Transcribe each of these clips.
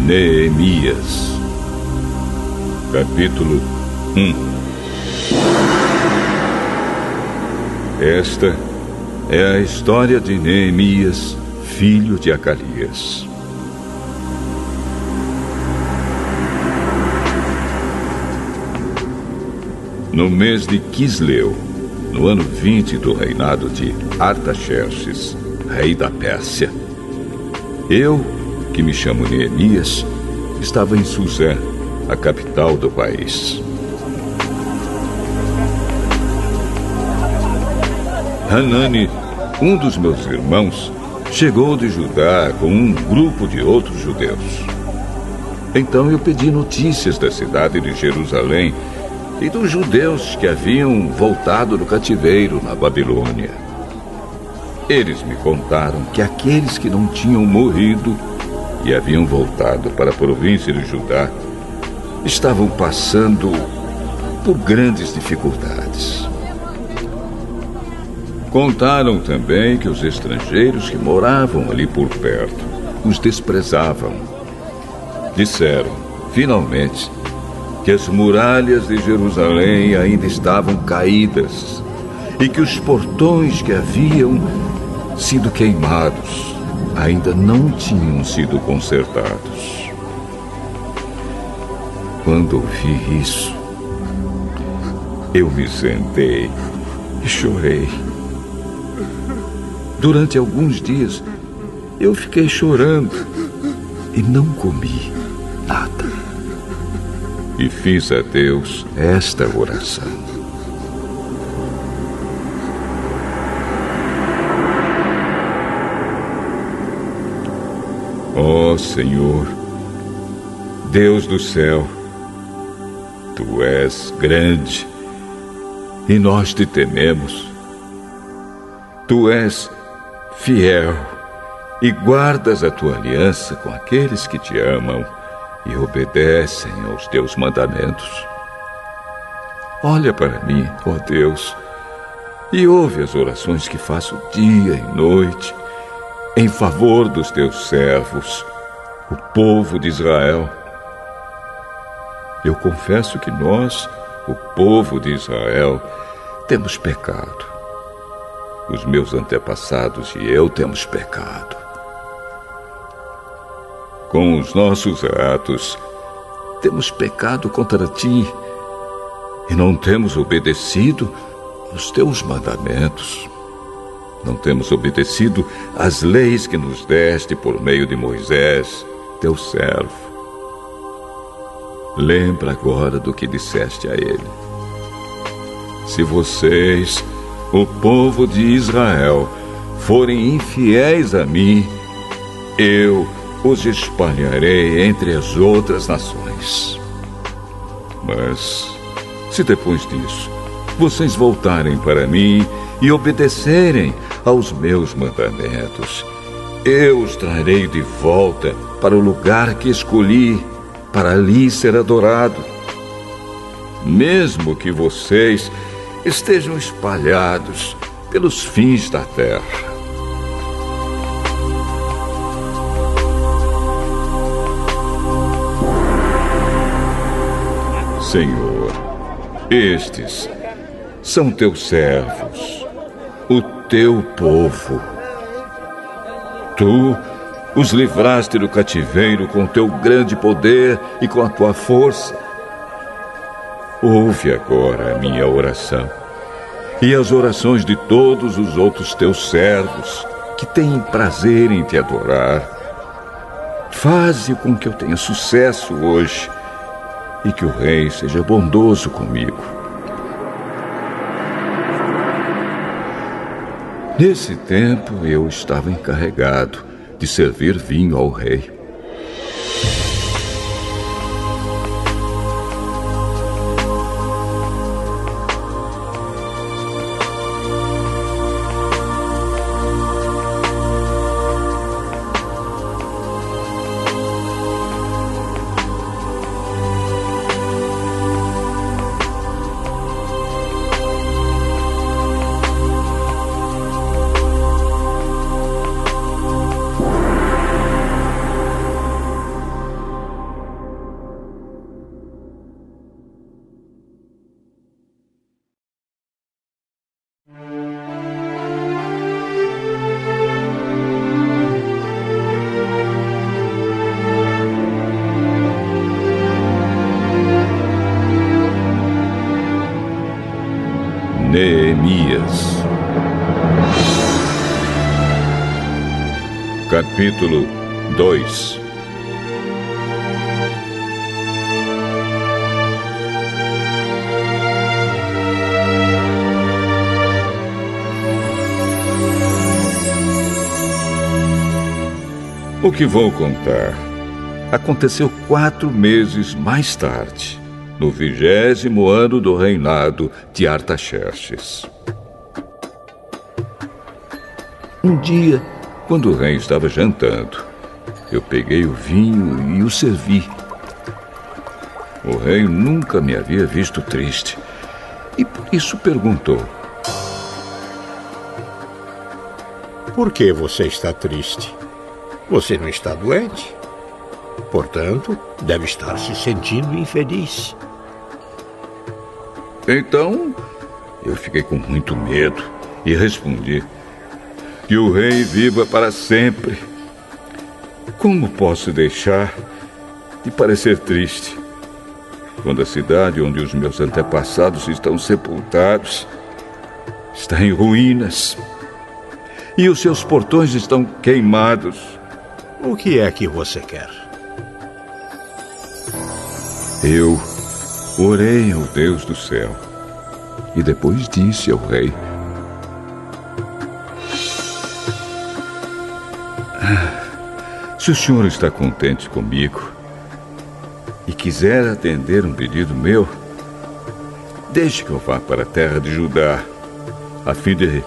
Neemias. Capítulo 1. Esta é a história de Neemias, filho de Acalias. No mês de Quisleu, no ano 20 do reinado de Artaxerxes, rei da Pérsia, eu, que me chamo Neemias, estava em Suzã, a capital do país. Hanani, um dos meus irmãos, chegou de Judá com um grupo de outros judeus. Então eu pedi notícias da cidade de Jerusalém e dos judeus que haviam voltado do cativeiro na Babilônia. Eles me contaram que aqueles que não tinham morrido e haviam voltado para a província de Judá estavam passando por grandes dificuldades. Contaram também que os estrangeiros que moravam ali por perto os desprezavam. Disseram, finalmente, que as muralhas de Jerusalém ainda estavam caídas e que os portões que haviam sido queimados ainda não tinham sido consertados. Quando ouvi isso, eu me sentei e chorei. Durante alguns dias, eu fiquei chorando e não comi nada. E fiz a Deus esta oração: ó Senhor, Deus do céu, Tu és grande e nós te tememos. Tu és fiel e guardas a Tua aliança com aqueles que Te amam e obedecem aos Teus mandamentos. Olha para mim, ó Deus, e ouve as orações que faço dia e noite em favor dos Teus servos, o povo de Israel. Eu confesso que nós, o povo de Israel, temos pecado. Os meus antepassados e eu temos pecado. Com os nossos atos, temos pecado contra Ti e não temos obedecido aos Teus mandamentos. Não temos obedecido às leis que nos deste por meio de Moisés, Teu servo. Lembra agora do que disseste a ele: se vocês, o povo de Israel, forem infiéis a mim, eu os espalharei entre as outras nações. Mas, se depois disso vocês voltarem para mim e obedecerem aos meus mandamentos, eu os trarei de volta para o lugar que escolhi, para ali ser adorado. Mesmo que vocês estejam espalhados pelos fins da terra. Senhor, estes são Teus servos, o Teu povo. Tu os livraste do cativeiro com Teu grande poder e com a Tua força. Ouve agora a minha oração e as orações de todos os outros Teus servos que têm prazer em Te adorar. Faze com que eu tenha sucesso hoje e que o Rei seja bondoso comigo. Nesse tempo, eu estava encarregado de servir vinho ao rei. Capítulo 2. O que vou contar aconteceu 4 meses mais tarde, no 20º ano do reinado de Artaxerxes. Um dia, quando o rei estava jantando, eu peguei o vinho e o servi. O rei nunca me havia visto triste e por isso perguntou: Por que você está triste? Você não está doente. Portanto, deve estar se sentindo infeliz. Então, eu fiquei com muito medo e respondi: que o rei viva para sempre. Como posso deixar de parecer triste quando a cidade onde os meus antepassados estão sepultados está em ruínas e os seus portões estão queimados? O que é que você quer? Eu orei ao Deus do céu e depois disse ao rei: se o senhor está contente comigo e quiser atender um pedido meu, deixe que eu vá para a terra de Judá, a fim de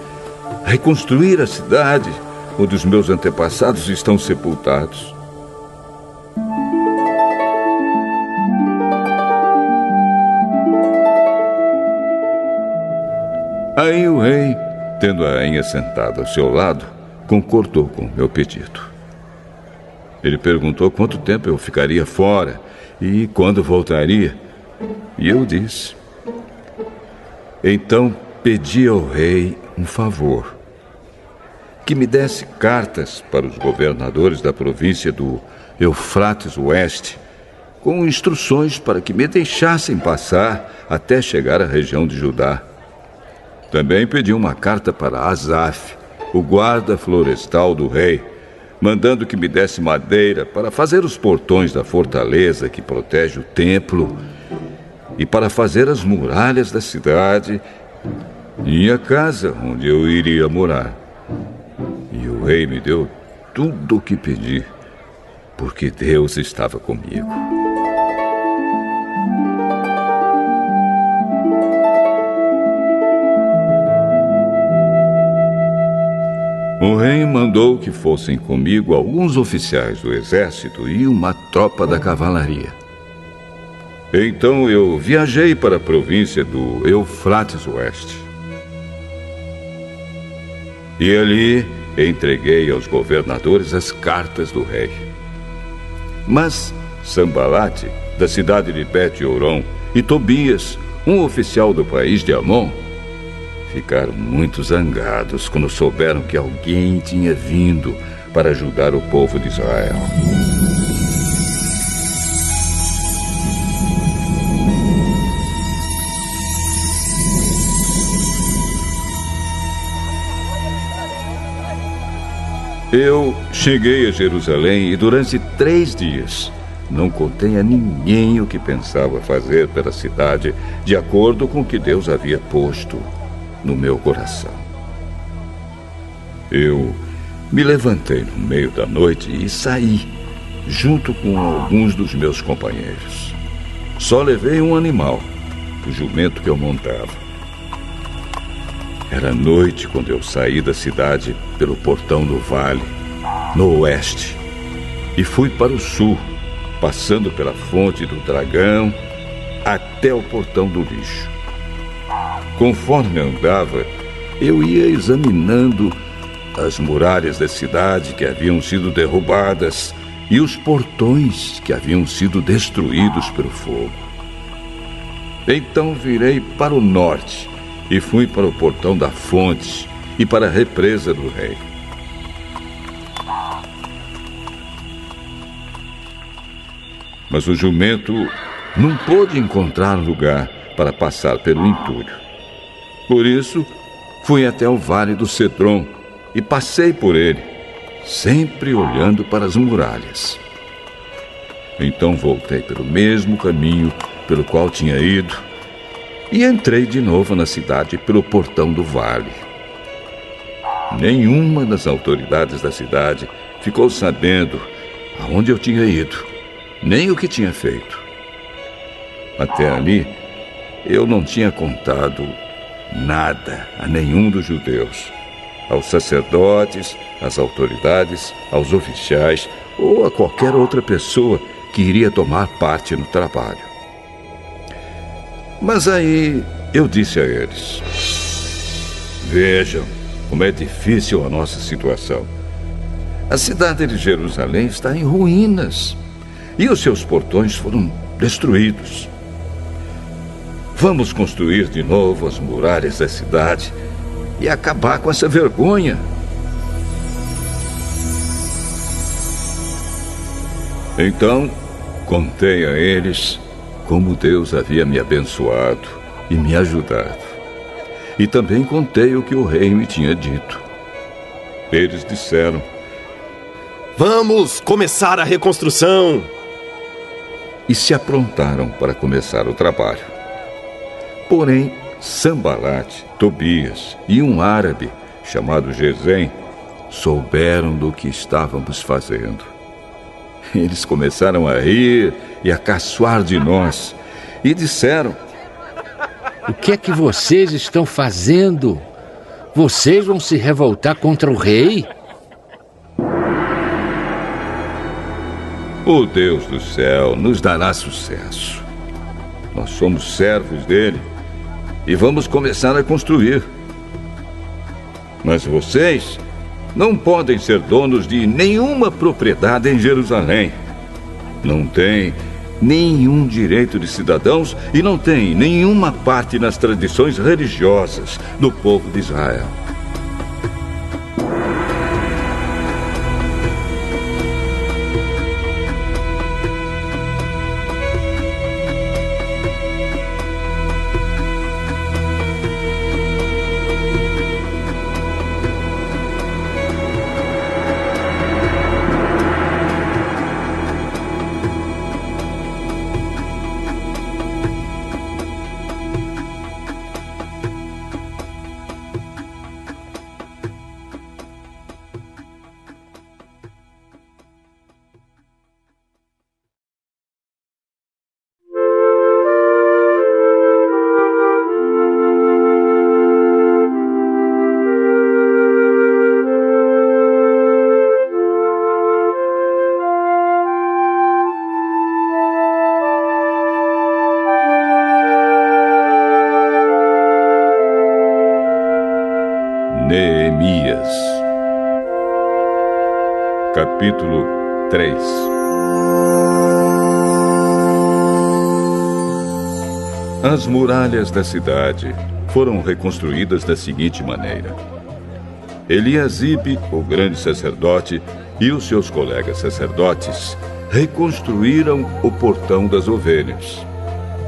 reconstruir a cidade onde os meus antepassados estão sepultados. Aí o rei, tendo a rainha sentada ao seu lado, concordou com o meu pedido. Ele perguntou quanto tempo eu ficaria fora e quando voltaria. E eu disse. Então pedi ao rei um favor: que me desse cartas para os governadores da província do Eufrates Oeste, com instruções para que me deixassem passar até chegar à região de Judá. Também pedi uma carta para Asaf, o guarda florestal do rei, mandando que me desse madeira para fazer os portões da fortaleza que protege o templo e para fazer as muralhas da cidade e a casa onde eu iria morar. E o rei me deu tudo o que pedi, porque Deus estava comigo. O rei mandou que fossem comigo alguns oficiais do exército e uma tropa da cavalaria. Então eu viajei para a província do Eufrates Oeste. E ali entreguei aos governadores as cartas do rei. Mas Sambalate, da cidade de Bet-Horon, e Tobias, um oficial do país de Amon, ficaram muito zangados quando souberam que alguém tinha vindo para ajudar o povo de Israel. Eu cheguei a Jerusalém e durante 3 dias não contei a ninguém o que pensava fazer pela cidade, de acordo com o que Deus havia posto no meu coração. Eu me levantei no meio da noite e saí, junto com alguns dos meus companheiros. Só levei um animal, o jumento que eu montava. Era noite quando eu saí da cidade pelo portão do vale, no oeste, e fui para o sul, passando pela fonte do dragão até o portão do lixo. Conforme andava, eu ia examinando as muralhas da cidade que haviam sido derrubadas e os portões que haviam sido destruídos pelo fogo. Então virei para o norte e fui para o portão da fonte e para a represa do rei. Mas o jumento não pôde encontrar lugar para passar pelo entulho. Por isso, fui até o vale do Cedron e passei por ele, sempre olhando para as muralhas. Então voltei pelo mesmo caminho pelo qual tinha ido e entrei de novo na cidade pelo portão do vale. Nenhuma das autoridades da cidade ficou sabendo aonde eu tinha ido, nem o que tinha feito. Até ali, eu não tinha contado nada a nenhum dos judeus, aos sacerdotes, às autoridades, aos oficiais ou a qualquer outra pessoa que iria tomar parte no trabalho. Mas aí eu disse a eles: vejam como é difícil a nossa situação. A cidade de Jerusalém está em ruínas e os seus portões foram destruídos. Vamos construir de novo as muralhas da cidade e acabar com essa vergonha. Então, contei a eles como Deus havia me abençoado e me ajudado. E também contei o que o rei me tinha dito. Eles disseram: vamos começar a reconstrução! E se aprontaram para começar o trabalho. Porém, Sambalate, Tobias e um árabe chamado Gesem souberam do que estávamos fazendo. Eles começaram a rir e a caçoar de nós e disseram: o que é que vocês estão fazendo? Vocês vão se revoltar contra o rei? O Deus do céu nos dará sucesso. Nós somos servos dele e vamos começar a construir. Mas vocês não podem ser donos de nenhuma propriedade em Jerusalém. Não têm nenhum direito de cidadãos e não têm nenhuma parte nas tradições religiosas do povo de Israel. Neemias, capítulo 3. As muralhas da cidade foram reconstruídas da seguinte maneira: Eliasibe, o grande sacerdote, e os seus colegas sacerdotes reconstruíram o portão das ovelhas.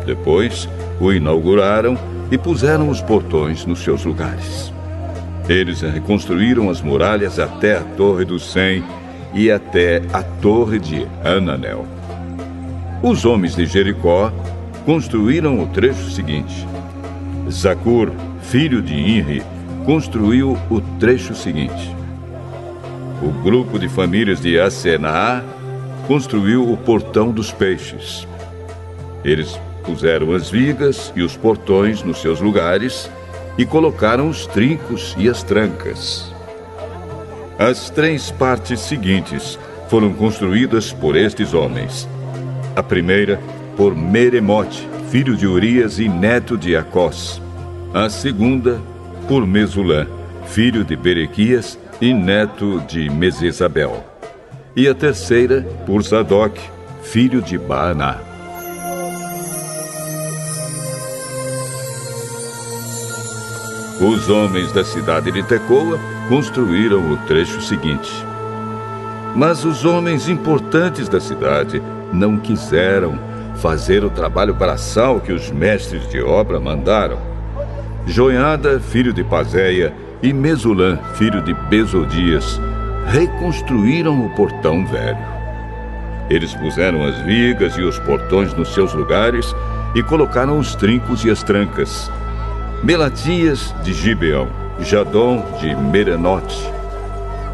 Depois, o inauguraram e puseram os portões nos seus lugares. Eles reconstruíram as muralhas até a Torre do Sem e até a Torre de Hananel. Os homens de Jericó construíram o trecho seguinte. Zacur, filho de Inri, construiu o trecho seguinte. O grupo de famílias de Asenaá construiu o Portão dos Peixes. Eles puseram as vigas e os portões nos seus lugares e colocaram os trincos e as trancas. As 3 partes seguintes foram construídas por estes homens. A primeira, por Meremote, filho de Urias e neto de Acós. A segunda, por Mesulã, filho de Berequias e neto de Mesesabel. E a terceira, por Zadok, filho de Baaná. Os homens da cidade de Tecoa construíram o trecho seguinte. Mas os homens importantes da cidade não quiseram fazer o trabalho braçal que os mestres de obra mandaram. Joiada, filho de Pazéia, e Mesulã, filho de Besodias, reconstruíram o portão velho. Eles puseram as vigas e os portões nos seus lugares e colocaram os trincos e as trancas. Melatias de Gibeão, Jadom de Merenote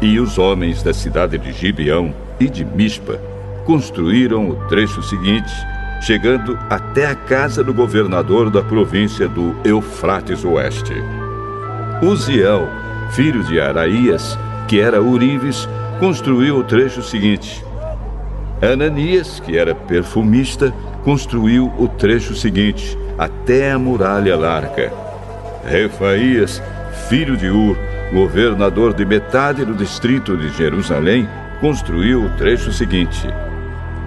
e os homens da cidade de Gibeão e de Mispa construíram o trecho seguinte, chegando até a casa do governador da província do Eufrates Oeste. Uziel, filho de Araías, que era Urives, construiu o trecho seguinte. Ananias, que era perfumista, construiu o trecho seguinte, até a muralha larga. Refaías, filho de Ur, governador de metade do distrito de Jerusalém, construiu o trecho seguinte.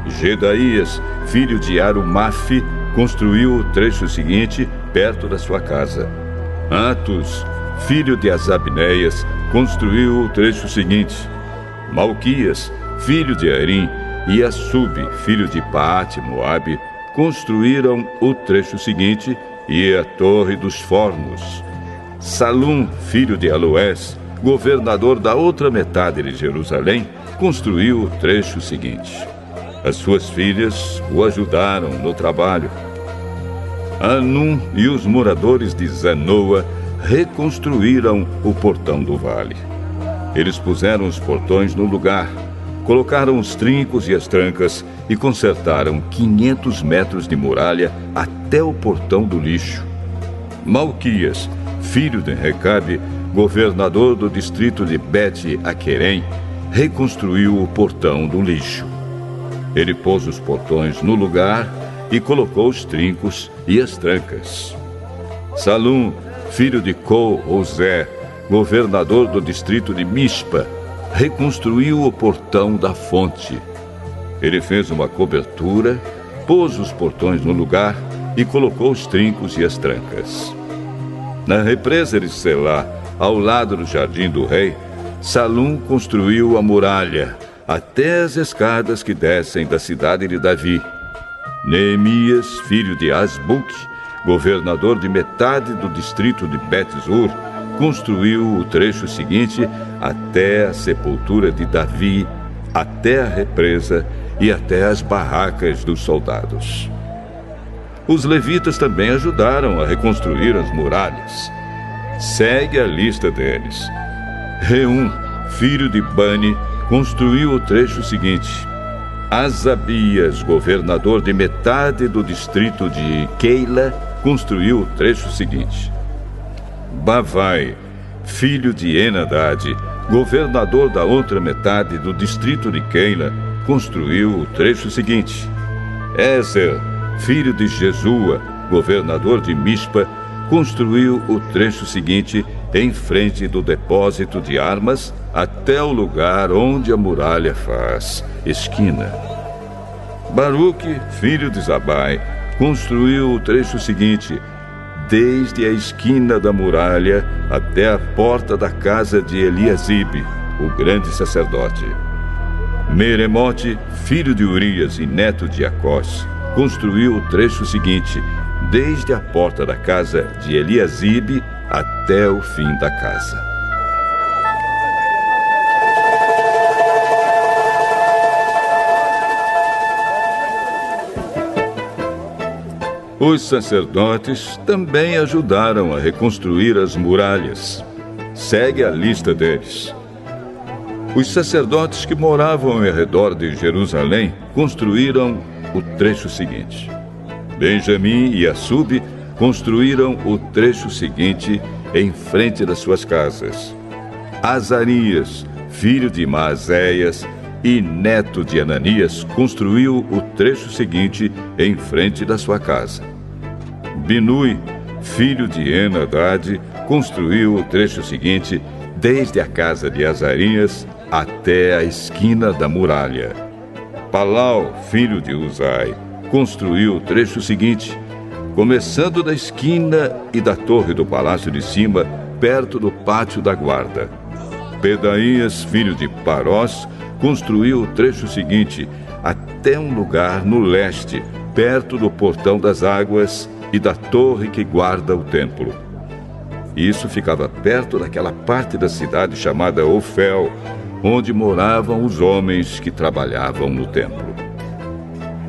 Gedaías, filho de Arumafe, construiu o trecho seguinte, perto da sua casa. Atus, filho de Azabneias, construiu o trecho seguinte. Malquias, filho de Arim, e Assub, filho de Paate-Moabe, construíram o trecho seguinte e a Torre dos Fornos. Salum, filho de Aloés, governador da outra metade de Jerusalém, construiu o trecho seguinte. As suas filhas o ajudaram no trabalho. Anum e os moradores de Zanoa reconstruíram o portão do vale. Eles puseram os portões no lugar, colocaram os trincos e as trancas e consertaram 500 metros de muralha até o portão do lixo. Malquias, filho de Recabe, governador do distrito de Bet-Aquerem, reconstruiu o portão do lixo. Ele pôs os portões no lugar e colocou os trincos e as trancas. Salum, filho de Col-Ozé, governador do distrito de Mispa, reconstruiu o portão da fonte. Ele fez uma cobertura, pôs os portões no lugar e colocou os trincos e as trancas. Na represa de Selá, ao lado do jardim do rei, Salum construiu a muralha, até as escadas que descem da cidade de Davi. Neemias, filho de Asbuque, governador de metade do distrito de Bet-Zur, construiu o trecho seguinte até a sepultura de Davi, até a represa e até as barracas dos soldados. Os levitas também ajudaram a reconstruir as muralhas. Segue a lista deles. Reum, filho de Bani, construiu o trecho seguinte. Asabias, governador de metade do distrito de Keila, construiu o trecho seguinte. Bavai, filho de Enadade, governador da outra metade do distrito de Keila, construiu o trecho seguinte. Ezer, filho de Jesua, governador de Mispa, construiu o trecho seguinte em frente do depósito de armas até o lugar onde a muralha faz esquina. Baruque, filho de Zabai, construiu o trecho seguinte, desde a esquina da muralha até a porta da casa de Eliasibe, o grande sacerdote. Meremote, filho de Urias e neto de Acós, construiu o trecho seguinte, desde a porta da casa de Eliasibe até o fim da casa. Os sacerdotes também ajudaram a reconstruir as muralhas. Segue a lista deles. Os sacerdotes que moravam ao redor de Jerusalém construíram o trecho seguinte. Benjamim e Assub construíram o trecho seguinte em frente das suas casas. Azarias, filho de Maazéias e neto de Ananias, construiu o trecho seguinte em frente da sua casa. Binui, filho de Enadade, construiu o trecho seguinte desde a casa de Azarias até a esquina da muralha. Palau, filho de Uzai, construiu o trecho seguinte, começando da esquina e da torre do palácio de cima, perto do pátio da guarda. Pedaías, filho de Parós, construiu o trecho seguinte, até um lugar no leste, perto do portão das águas e da torre que guarda o templo. Isso ficava perto daquela parte da cidade chamada Ofel, onde moravam os homens que trabalhavam no templo.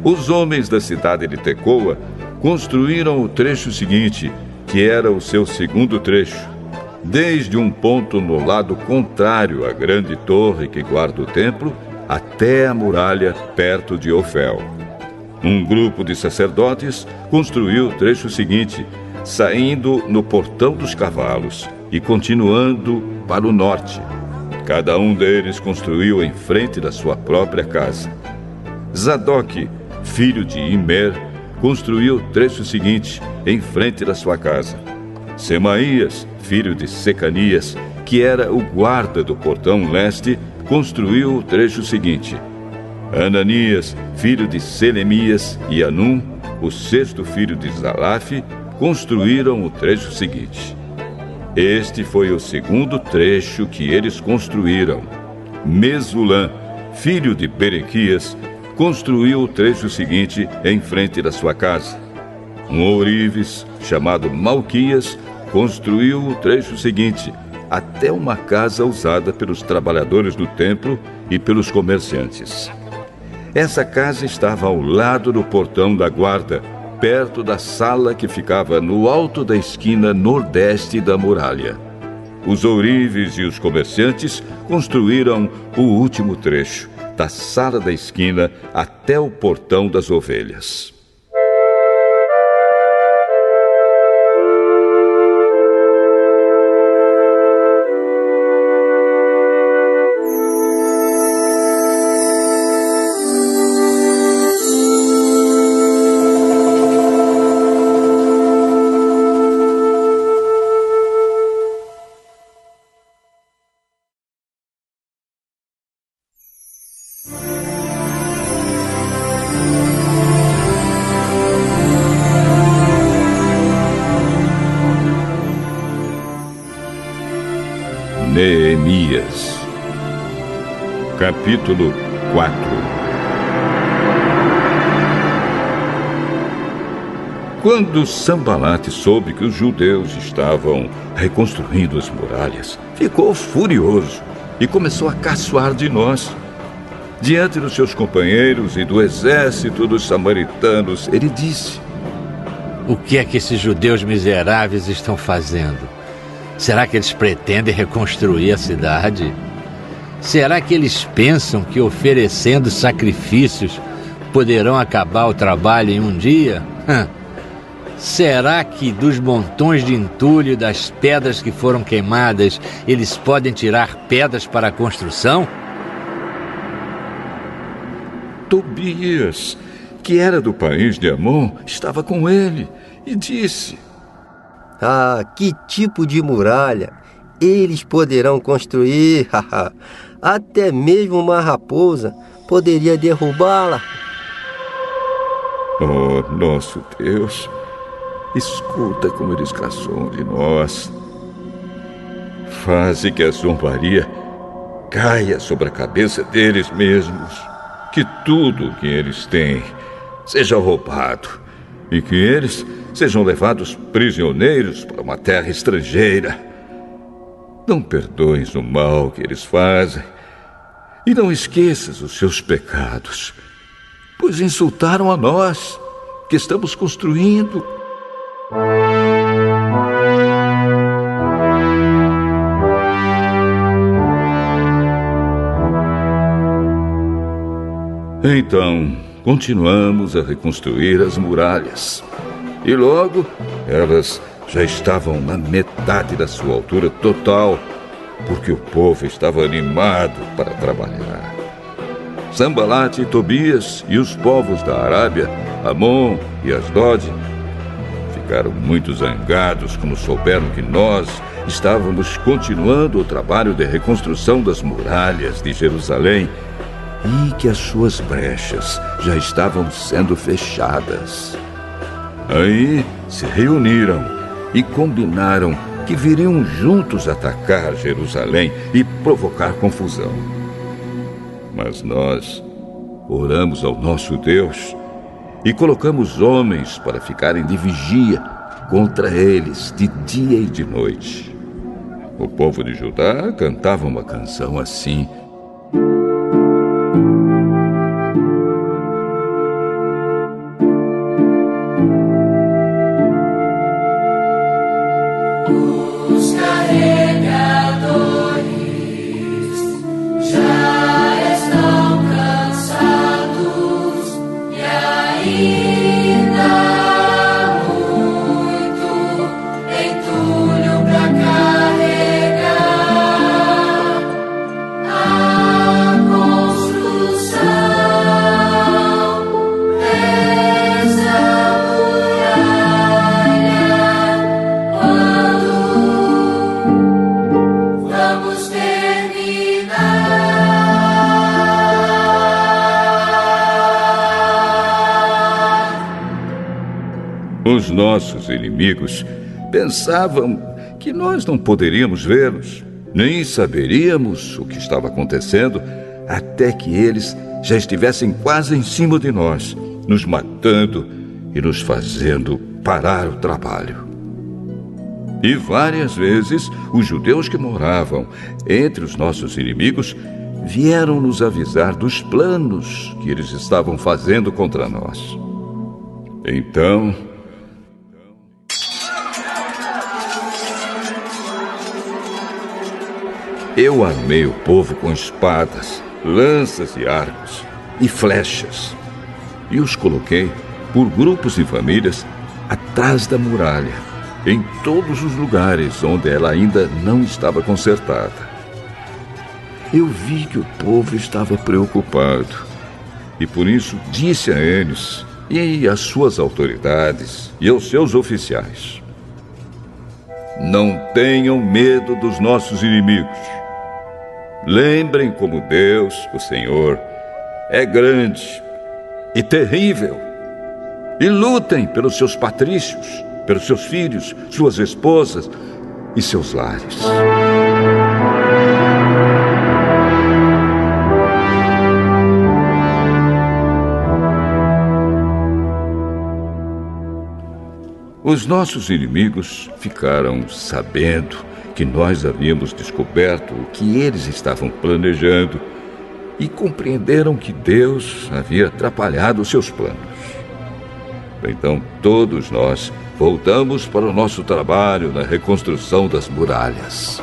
Os homens da cidade de Tecoa construíram o trecho seguinte, que era o seu segundo trecho, desde um ponto no lado contrário à grande torre que guarda o templo, até a muralha perto de Ofel. Um grupo de sacerdotes construiu o trecho seguinte, saindo no Portão dos Cavalos e continuando para o norte. Cada um deles construiu em frente da sua própria casa. Zadok, filho de Imer, construiu o trecho seguinte, em frente da sua casa. Semaías, filho de Secanias, que era o guarda do portão leste, construiu o trecho seguinte. Ananias, filho de Selemias, e Anum, o sexto filho de Zalaf, construíram o trecho seguinte. Este foi o segundo trecho que eles construíram. Mesulã, filho de Berequias, construiu o trecho seguinte em frente da sua casa. Um ourives, chamado Malquias, construiu o trecho seguinte, até uma casa usada pelos trabalhadores do templo e pelos comerciantes. Essa casa estava ao lado do portão da guarda, perto da sala que ficava no alto da esquina nordeste da muralha. Os ourives e os comerciantes construíram o último trecho, da sala da esquina até o portão das ovelhas. Neemias, capítulo 4. Quando Sambalate soube que os judeus estavam reconstruindo as muralhas, ficou furioso e começou a caçoar de nós. Diante dos seus companheiros e do exército dos samaritanos, ele disse: O que é que esses judeus miseráveis estão fazendo? Será que eles pretendem reconstruir a cidade? Será que eles pensam que oferecendo sacrifícios poderão acabar o trabalho em um dia? Será que dos montões de entulho e das pedras que foram queimadas, eles podem tirar pedras para a construção? Tobias, que era do país de Amon, estava com ele e disse: Ah, que tipo de muralha eles poderão construir? Até mesmo uma raposa poderia derrubá-la. Oh, nosso Deus, escuta como eles caçam de nós. Faze que a zombaria caia sobre a cabeça deles mesmos. Que tudo o que eles têm seja roubado e que eles sejam levados prisioneiros para uma terra estrangeira. Não perdoes o mal que eles fazem e não esqueças os seus pecados, pois insultaram a nós que estamos construindo. Então, continuamos a reconstruir as muralhas. E logo, elas já estavam na metade da sua altura total, porque o povo estava animado para trabalhar. Sambalate e Tobias e os povos da Arábia, Amon e Asdod, ficaram muito zangados quando souberam que nós estávamos continuando o trabalho de reconstrução das muralhas de Jerusalém e que as suas brechas já estavam sendo fechadas. Aí se reuniram e combinaram que viriam juntos atacar Jerusalém e provocar confusão. Mas nós oramos ao nosso Deus e colocamos homens para ficarem de vigia contra eles de dia e de noite. O povo de Judá cantava uma canção assim: Os nossos inimigos pensavam que nós não poderíamos vê-los, nem saberíamos o que estava acontecendo até que eles já estivessem quase em cima de nós, nos matando e nos fazendo parar o trabalho. E várias vezes os judeus que moravam entre os nossos inimigos vieram nos avisar dos planos que eles estavam fazendo contra nós. Então, eu armei o povo com espadas, lanças e arcos e flechas, e os coloquei por grupos e famílias atrás da muralha, em todos os lugares onde ela ainda não estava consertada. Eu vi que o povo estava preocupado, e por isso disse a eles e às suas autoridades e aos seus oficiais: não tenham medo dos nossos inimigos. Lembrem como Deus, o Senhor, é grande e terrível. E lutem pelos seus patrícios, pelos seus filhos, suas esposas e seus lares. Os nossos inimigos ficaram sabendo que nós havíamos descoberto o que eles estavam planejando e compreenderam que Deus havia atrapalhado os seus planos. Então todos nós voltamos para o nosso trabalho na reconstrução das muralhas.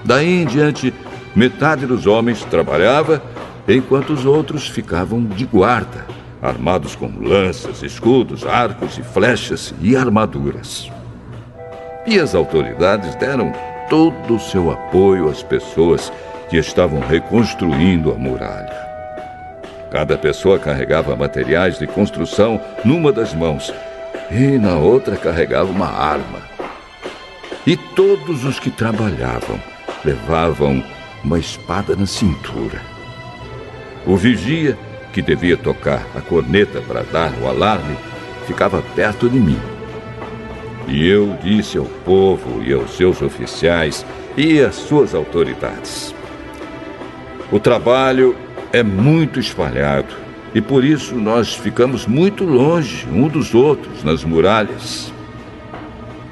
Daí em diante, metade dos homens trabalhava, enquanto os outros ficavam de guarda, armados com lanças, escudos, arcos e flechas e armaduras. E as autoridades deram todo o seu apoio às pessoas que estavam reconstruindo a muralha. Cada pessoa carregava materiais de construção numa das mãos e na outra carregava uma arma. E todos os que trabalhavam levavam uma espada na cintura. O vigia, que devia tocar a corneta para dar o alarme, ficava perto de mim. E eu disse ao povo e aos seus oficiais e às suas autoridades: o trabalho é muito espalhado e por isso nós ficamos muito longe um dos outros nas muralhas.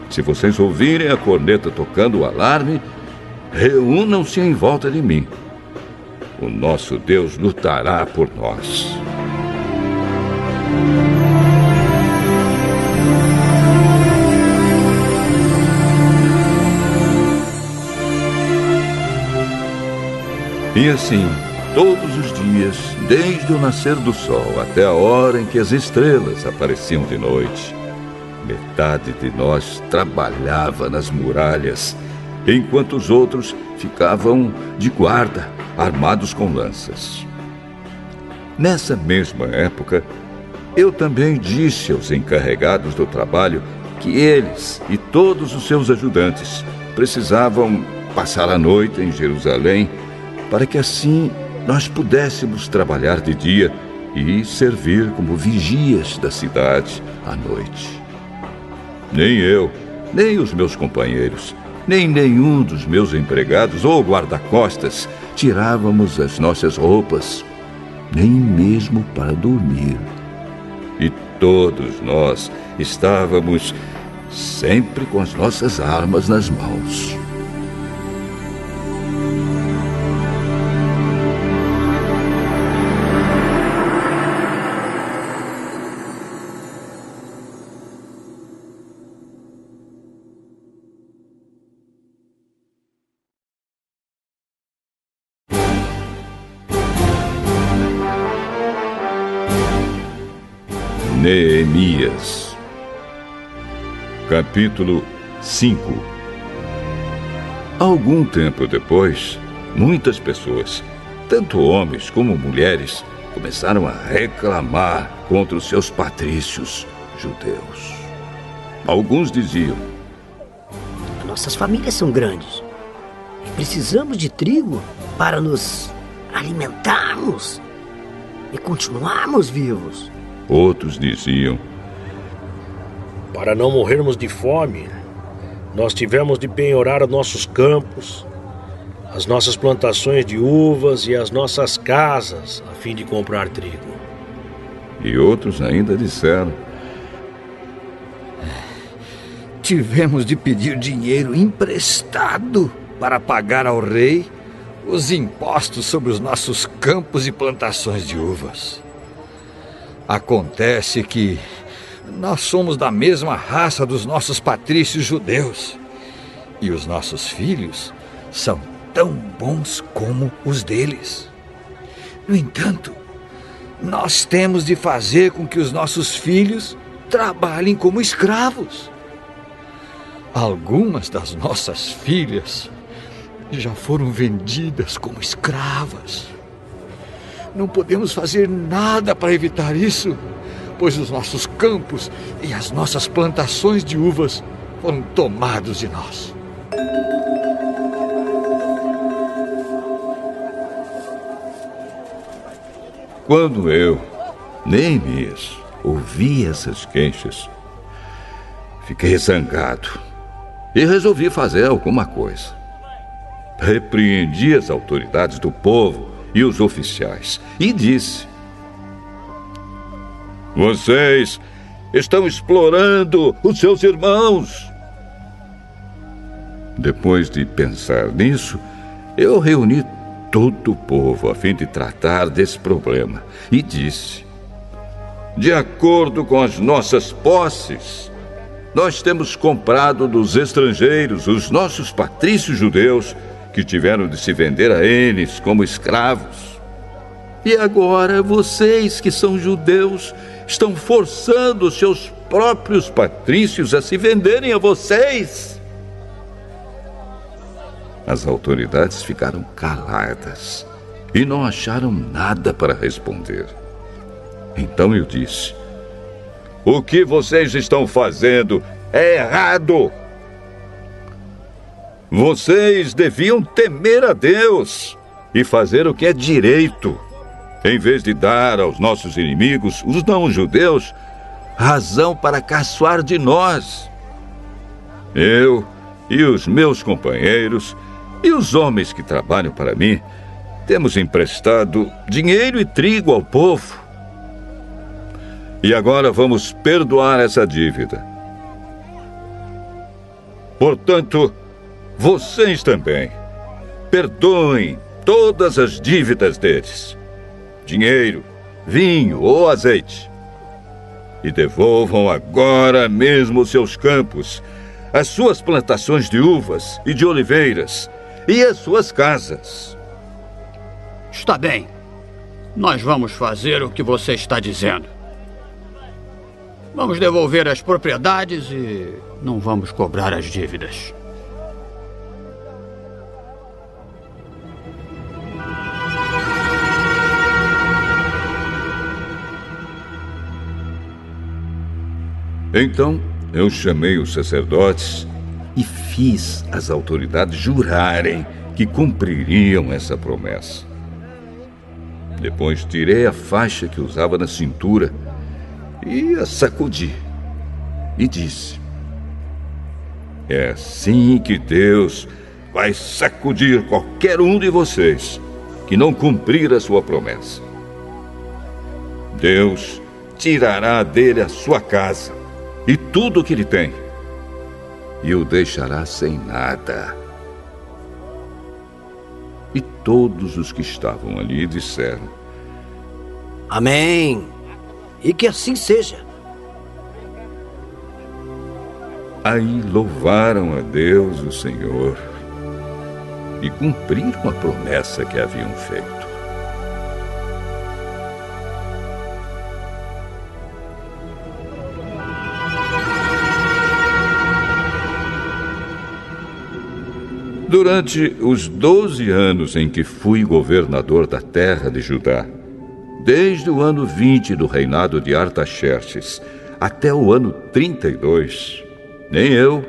Se vocês ouvirem a corneta tocando o alarme, reúnam-se em volta de mim. O nosso Deus lutará por nós. E assim, todos os dias, desde o nascer do sol até a hora em que as estrelas apareciam de noite, metade de nós trabalhava nas muralhas, enquanto os outros ficavam de guarda, armados com lanças. Nessa mesma época, eu também disse aos encarregados do trabalho que eles e todos os seus ajudantes precisavam passar a noite em Jerusalém, para que assim nós pudéssemos trabalhar de dia e servir como vigias da cidade à noite. Nem eu, nem os meus companheiros, nem nenhum dos meus empregados ou guarda-costas tirávamos as nossas roupas, nem mesmo para dormir. E todos nós estávamos sempre com as nossas armas nas mãos. Neemias. Capítulo 5. Algum tempo depois, muitas pessoas, tanto homens como mulheres, começaram a reclamar contra os seus patrícios judeus. Alguns diziam: nossas famílias são grandes e precisamos de trigo para nos alimentarmos e continuarmos vivos. Outros diziam: para não morrermos de fome, nós tivemos de penhorar nossos campos, as nossas plantações de uvas e as nossas casas, a fim de comprar trigo. E outros ainda disseram: tivemos de pedir dinheiro emprestado para pagar ao rei os impostos sobre os nossos campos e plantações de uvas. Acontece que nós somos da mesma raça dos nossos patrícios judeus, e os nossos filhos são tão bons como os deles. No entanto, nós temos de fazer com que os nossos filhos trabalhem como escravos. Algumas das nossas filhas já foram vendidas como escravas. Não podemos fazer nada para evitar isso, pois os nossos campos e as nossas plantações de uvas foram tomados de nós. Quando eu, Neemias, ouvi essas queixas, fiquei zangado e resolvi fazer alguma coisa. Repreendi as autoridades do povo e os oficiais e disse: vocês estão explorando os seus irmãos. Depois de pensar nisso, eu reuni todo o povo a fim de tratar desse problema e disse: de acordo com as nossas posses, nós temos comprado dos estrangeiros os nossos patrícios judeus que tiveram de se vender a eles como escravos. E agora vocês, que são judeus, estão forçando os seus próprios patrícios a se venderem a vocês. As autoridades ficaram caladas e não acharam nada para responder. Então eu disse: o que vocês estão fazendo é errado. Vocês deviam temer a Deus e fazer o que é direito, em vez de dar aos nossos inimigos, os não-judeus, razão para caçoar de nós. Eu e os meus companheiros e os homens que trabalham para mim temos emprestado dinheiro e trigo ao povo. E agora vamos perdoar essa dívida. Portanto, vocês também perdoem todas as dívidas deles, dinheiro, vinho ou azeite, e devolvam agora mesmo os seus campos, as suas plantações de uvas e de oliveiras e as suas casas. Está bem. Nós vamos fazer o que você está dizendo. Vamos devolver as propriedades e não vamos cobrar as dívidas. Então eu chamei os sacerdotes e fiz as autoridades jurarem que cumpririam essa promessa. Depois tirei a faixa que usava na cintura e a sacudi e disse: é assim que Deus vai sacudir qualquer um de vocês que não cumprir a sua promessa. Deus tirará dele a sua casa e tudo o que ele tem, e o deixará sem nada. E todos os que estavam ali disseram: Amém. E que assim seja. Aí louvaram a Deus, o Senhor, e cumpriram a promessa que haviam feito. Durante os 12 anos em que fui governador da terra de Judá, desde o ano 20 do reinado de Artaxerxes até o ano 32, nem eu,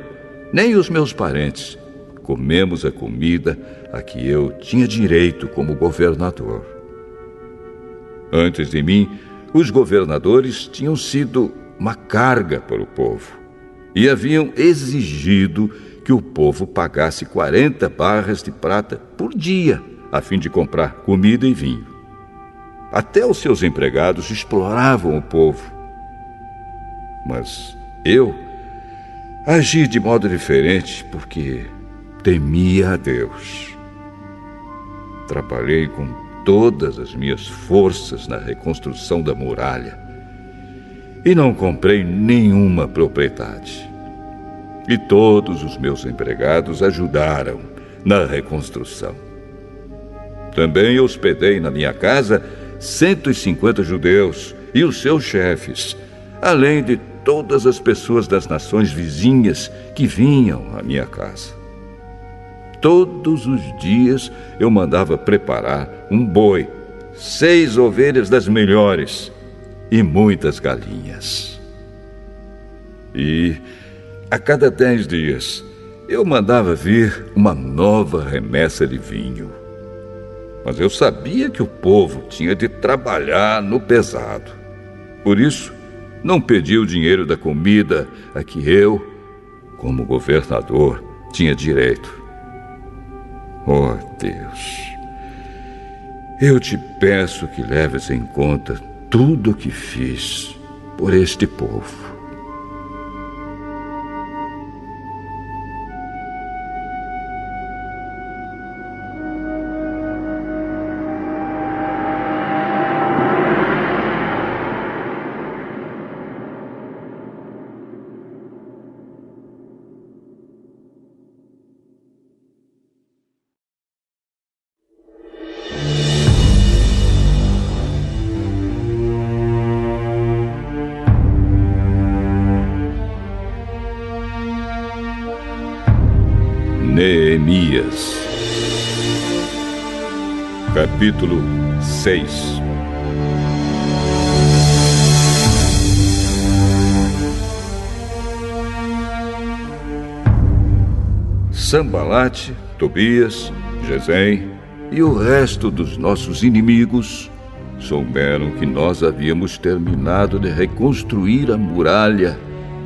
nem os meus parentes comemos a comida a que eu tinha direito como governador. Antes de mim, os governadores tinham sido uma carga para o povo e haviam exigido que o povo pagasse 40 barras de prata por dia, a fim de comprar comida e vinho. Até os seus empregados exploravam o povo. Mas eu agi de modo diferente porque temia a Deus. Trabalhei com todas as minhas forças na reconstrução da muralha e não comprei nenhuma propriedade. E todos os meus empregados ajudaram na reconstrução. Também hospedei na minha casa 150 judeus e os seus chefes, além de todas as pessoas das nações vizinhas que vinham à minha casa. Todos os dias eu mandava preparar um boi, 6 ovelhas das melhores e muitas galinhas. E a cada 10 dias, eu mandava vir uma nova remessa de vinho. Mas eu sabia que o povo tinha de trabalhar no pesado. Por isso, não pedi o dinheiro da comida a que eu, como governador, tinha direito. Oh, Deus, eu te peço que leves em conta tudo o que fiz por este povo. Neemias, capítulo 6. Sambalate, Tobias, Gesem e o resto dos nossos inimigos souberam que nós havíamos terminado de reconstruir a muralha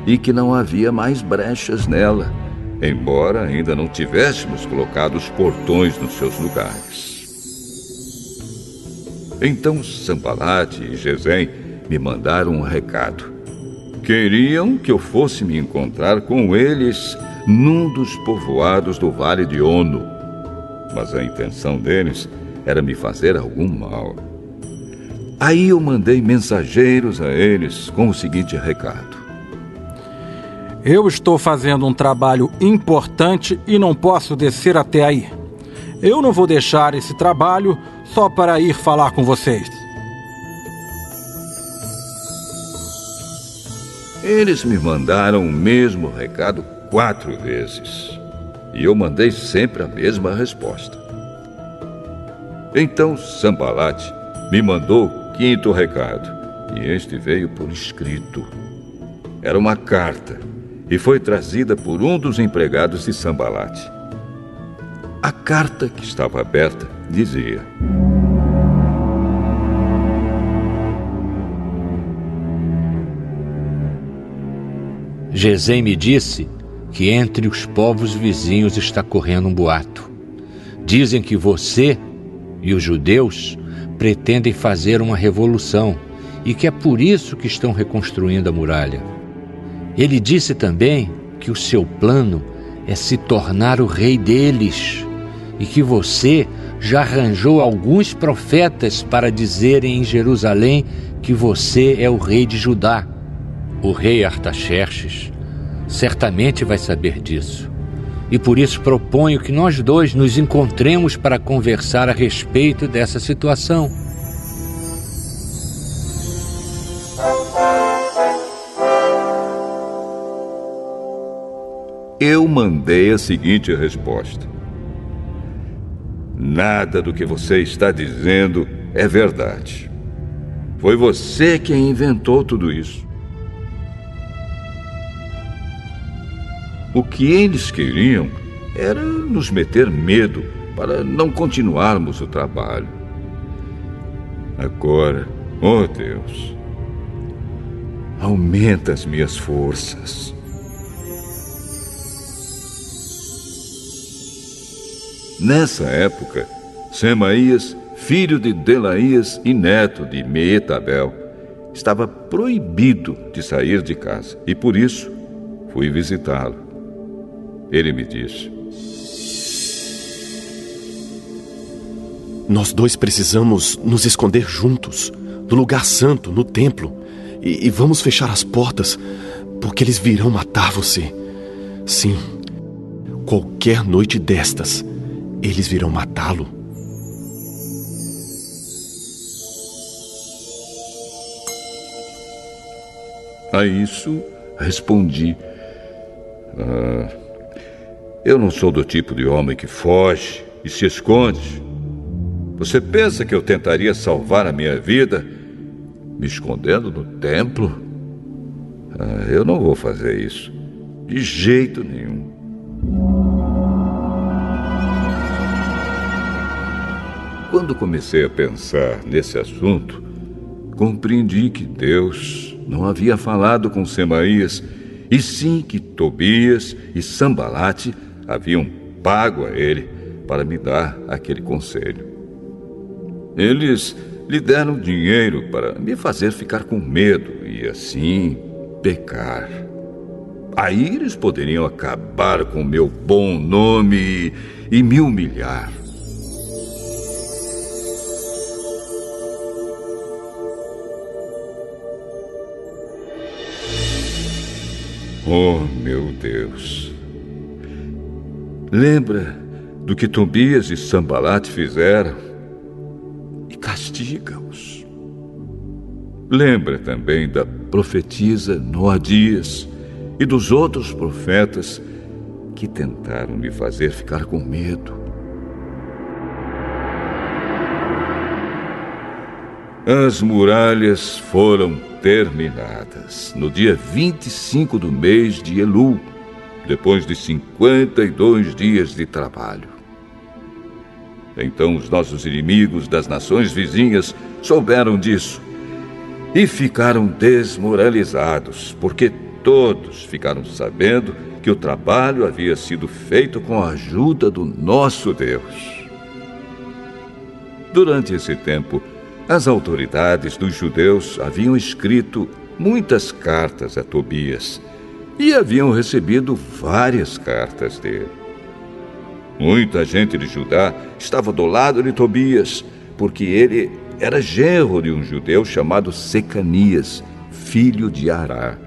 e que não havia mais brechas nela, embora ainda não tivéssemos colocado os portões nos seus lugares. Então Sambalate e Gesem me mandaram um recado. Queriam que eu fosse me encontrar com eles num dos povoados do Vale de Ono, mas a intenção deles era me fazer algum mal. Aí eu mandei mensageiros a eles com o seguinte recado: eu estou fazendo um trabalho importante e não posso descer até aí. Eu não vou deixar esse trabalho só para ir falar com vocês. Eles me mandaram o mesmo recado 4 vezes. E eu mandei sempre a mesma resposta. Então Sambalate me mandou o 5º recado. E este veio por escrito. Era uma carta e foi trazida por um dos empregados de Sambalate. A carta, que estava aberta, dizia: Gesem me disse que entre os povos vizinhos está correndo um boato. Dizem que você e os judeus pretendem fazer uma revolução e que é por isso que estão reconstruindo a muralha. Ele disse também que o seu plano é se tornar o rei deles e que você já arranjou alguns profetas para dizerem em Jerusalém que você é o rei de Judá. O rei Artaxerxes certamente vai saber disso. E por isso proponho que nós dois nos encontremos para conversar a respeito dessa situação. Eu mandei a seguinte resposta: Nada do que você está dizendo é verdade. Foi você quem inventou tudo isso. O que eles queriam era nos meter medo para não continuarmos o trabalho. Agora, oh Deus, aumenta as minhas forças. Nessa época, Semaías, filho de Delaías e neto de Meetabel, estava proibido de sair de casa e por isso fui visitá-lo. Ele me disse: Nós dois precisamos nos esconder juntos, no lugar santo, no templo, e vamos fechar as portas, porque eles virão matar você. Sim, qualquer noite destas, eles virão matá-lo. A isso respondi: eu não sou do tipo de homem que foge e se esconde. Você pensa que eu tentaria salvar a minha vida me escondendo no templo? Eu não vou fazer isso, de jeito nenhum. Quando comecei a pensar nesse assunto, compreendi que Deus não havia falado com Semaías, e sim que Tobias e Sambalate haviam pago a ele para me dar aquele conselho. Eles lhe deram dinheiro para me fazer ficar com medo e assim pecar. Aí eles poderiam acabar com o meu bom nome e me humilhar. Oh, meu Deus! Lembra do que Tobias e Sambalate fizeram e castiga-os. Lembra também da profetisa Noadias e dos outros profetas que tentaram me fazer ficar com medo. As muralhas foram terminadas no dia 25 do mês de Elul, depois de 52 dias de trabalho. Então os nossos inimigos das nações vizinhas souberam disso e ficaram desmoralizados, porque todos ficaram sabendo que o trabalho havia sido feito com a ajuda do nosso Deus. Durante esse tempo, as autoridades dos judeus haviam escrito muitas cartas a Tobias e haviam recebido várias cartas dele. Muita gente de Judá estava do lado de Tobias, porque ele era genro de um judeu chamado Secanias, filho de Ará.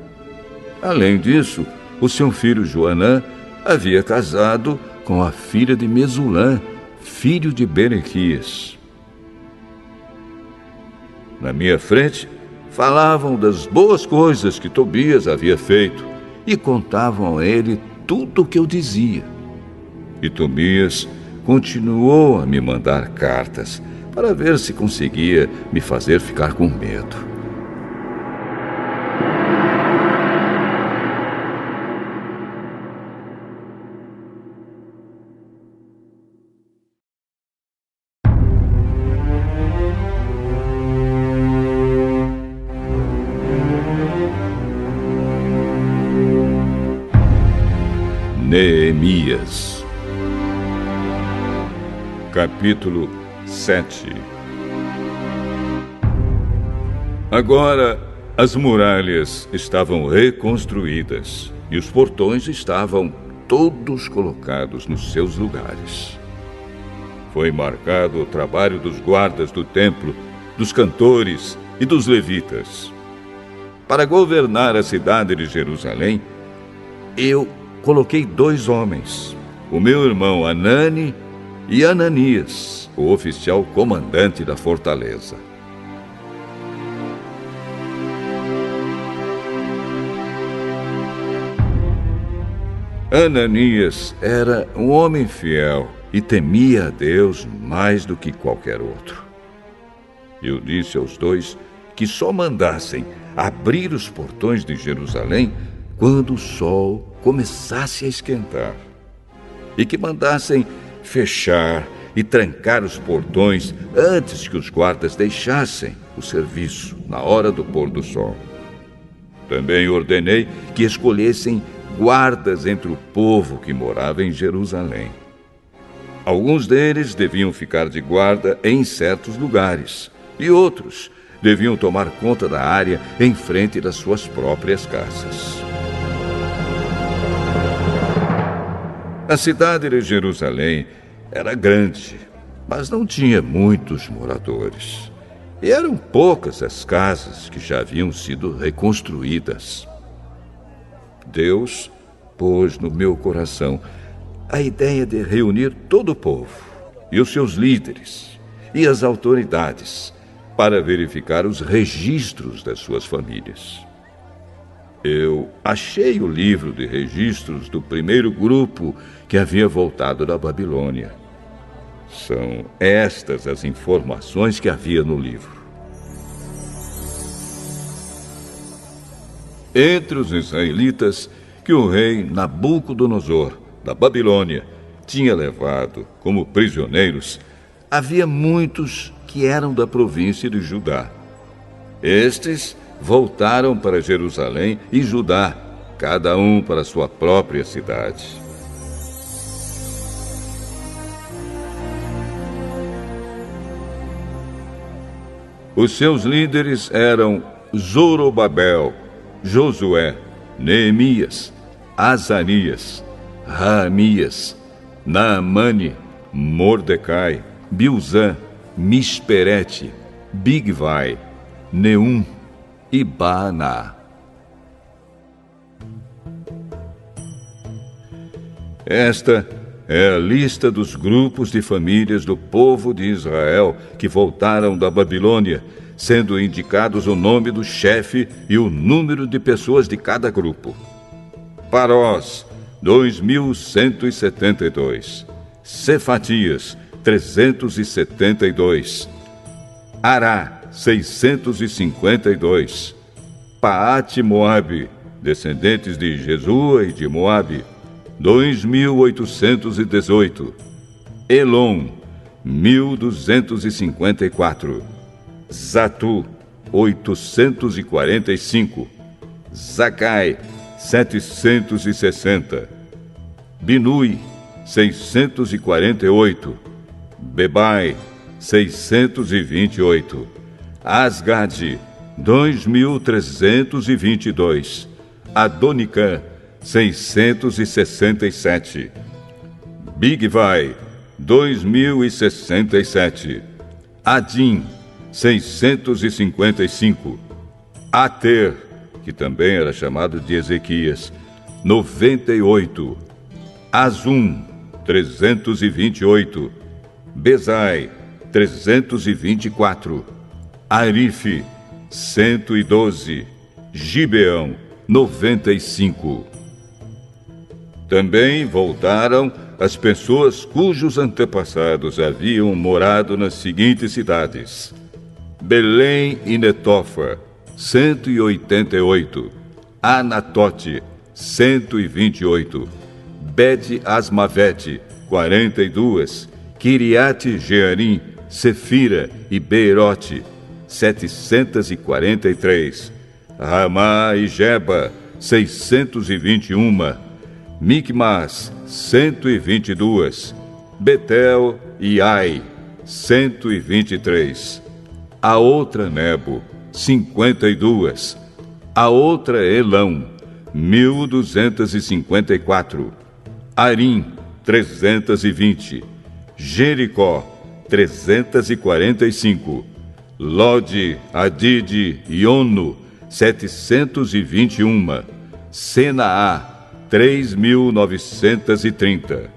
Além disso, o seu filho Joanã havia casado com a filha de Mesulã, filho de Berequias. Na minha frente, falavam das boas coisas que Tobias havia feito e contavam a ele tudo o que eu dizia. E Tobias continuou a me mandar cartas para ver se conseguia me fazer ficar com medo. Neemias, capítulo 7. Agora as muralhas estavam reconstruídas e os portões estavam todos colocados nos seus lugares. Foi marcado o trabalho dos guardas do templo, dos cantores e dos levitas. Para governar a cidade de Jerusalém, eu coloquei 2 homens, o meu irmão Anani e Ananias, o oficial comandante da fortaleza. Ananias era um homem fiel e temia a Deus mais do que qualquer outro. Eu disse aos dois que só mandassem abrir os portões de Jerusalém quando o sol começasse a esquentar, e que mandassem fechar e trancar os portões antes que os guardas deixassem o serviço na hora do pôr do sol. Também ordenei que escolhessem guardas entre o povo que morava em Jerusalém. Alguns deles deviam ficar de guarda em certos lugares, e outros deviam tomar conta da área em frente das suas próprias casas. A cidade de Jerusalém era grande, mas não tinha muitos moradores. E eram poucas as casas que já haviam sido reconstruídas. Deus pôs no meu coração a ideia de reunir todo o povo, e os seus líderes, e as autoridades, para verificar os registros das suas famílias. Eu achei o livro de registros do primeiro grupo que havia voltado da Babilônia. São estas as informações que havia no livro. Entre os israelitas que o rei Nabucodonosor, da Babilônia, tinha levado como prisioneiros, havia muitos que eram da província de Judá. Estes voltaram para Jerusalém e Judá, cada um para sua própria cidade. Os seus líderes eram Zorobabel, Josué, Neemias, Azarias, Raamias, Naamane, Mordecai, Bilzã, Misperete, Bigvai, Neum e Baaná. Esta é a lista dos grupos de famílias do povo de Israel que voltaram da Babilônia, sendo indicados o nome do chefe e o número de pessoas de cada grupo. Parós, 2.172. Cefatias, 372. Ará, 652. Paate Moabe, descendentes de Jesua e de Moabe, 2.818. Elon, 1.254. Zatu, 845. Zacai, 760. Binui, 648. Bebai, 628. Asgade, 2.322. Adonicã, 667. Bigvai, 2.067. Adim, 655. Ater, que também era chamado de Ezequias, 98. Azum, 328. Bezai, 324. Arife, 112. Gibeão, 95. Também voltaram as pessoas cujos antepassados haviam morado nas seguintes cidades: Belém e Netofa, 188. Anatote, 128. Bet-Asmavete, 42. Kiriate Jearim, Sefira e Beirote, 743. Ramá e Geba, 621. Micmas, 122. Betel e Ai, 123. A outra Nebo, 52. A outra Elão, 1.254. Arim, 320. Jericó, 345. Lode, Adide e Ono, 721. Senaá, 3.930.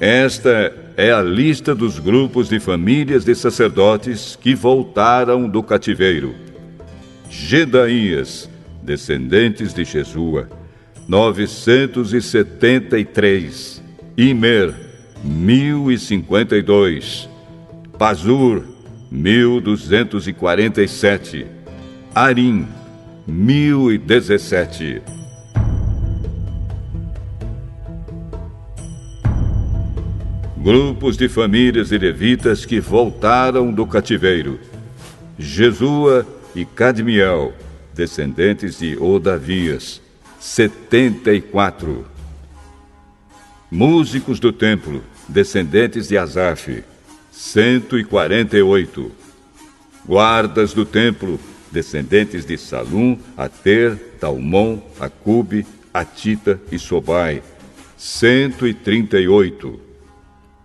Esta é a lista dos grupos de famílias de sacerdotes que voltaram do cativeiro. Gedaías, descendentes de Jesua, 973. Imer, 1052. Pazur, 1247. Arim, 1017. Grupos de famílias de levitas que voltaram do cativeiro: Jesua e Cadmiel, descendentes de Odavias, 74. Músicos do templo, descendentes de Asaf, 148. Guardas do templo, descendentes de Salum, Ater, Talmon, Acube, Atita e Sobai, 138.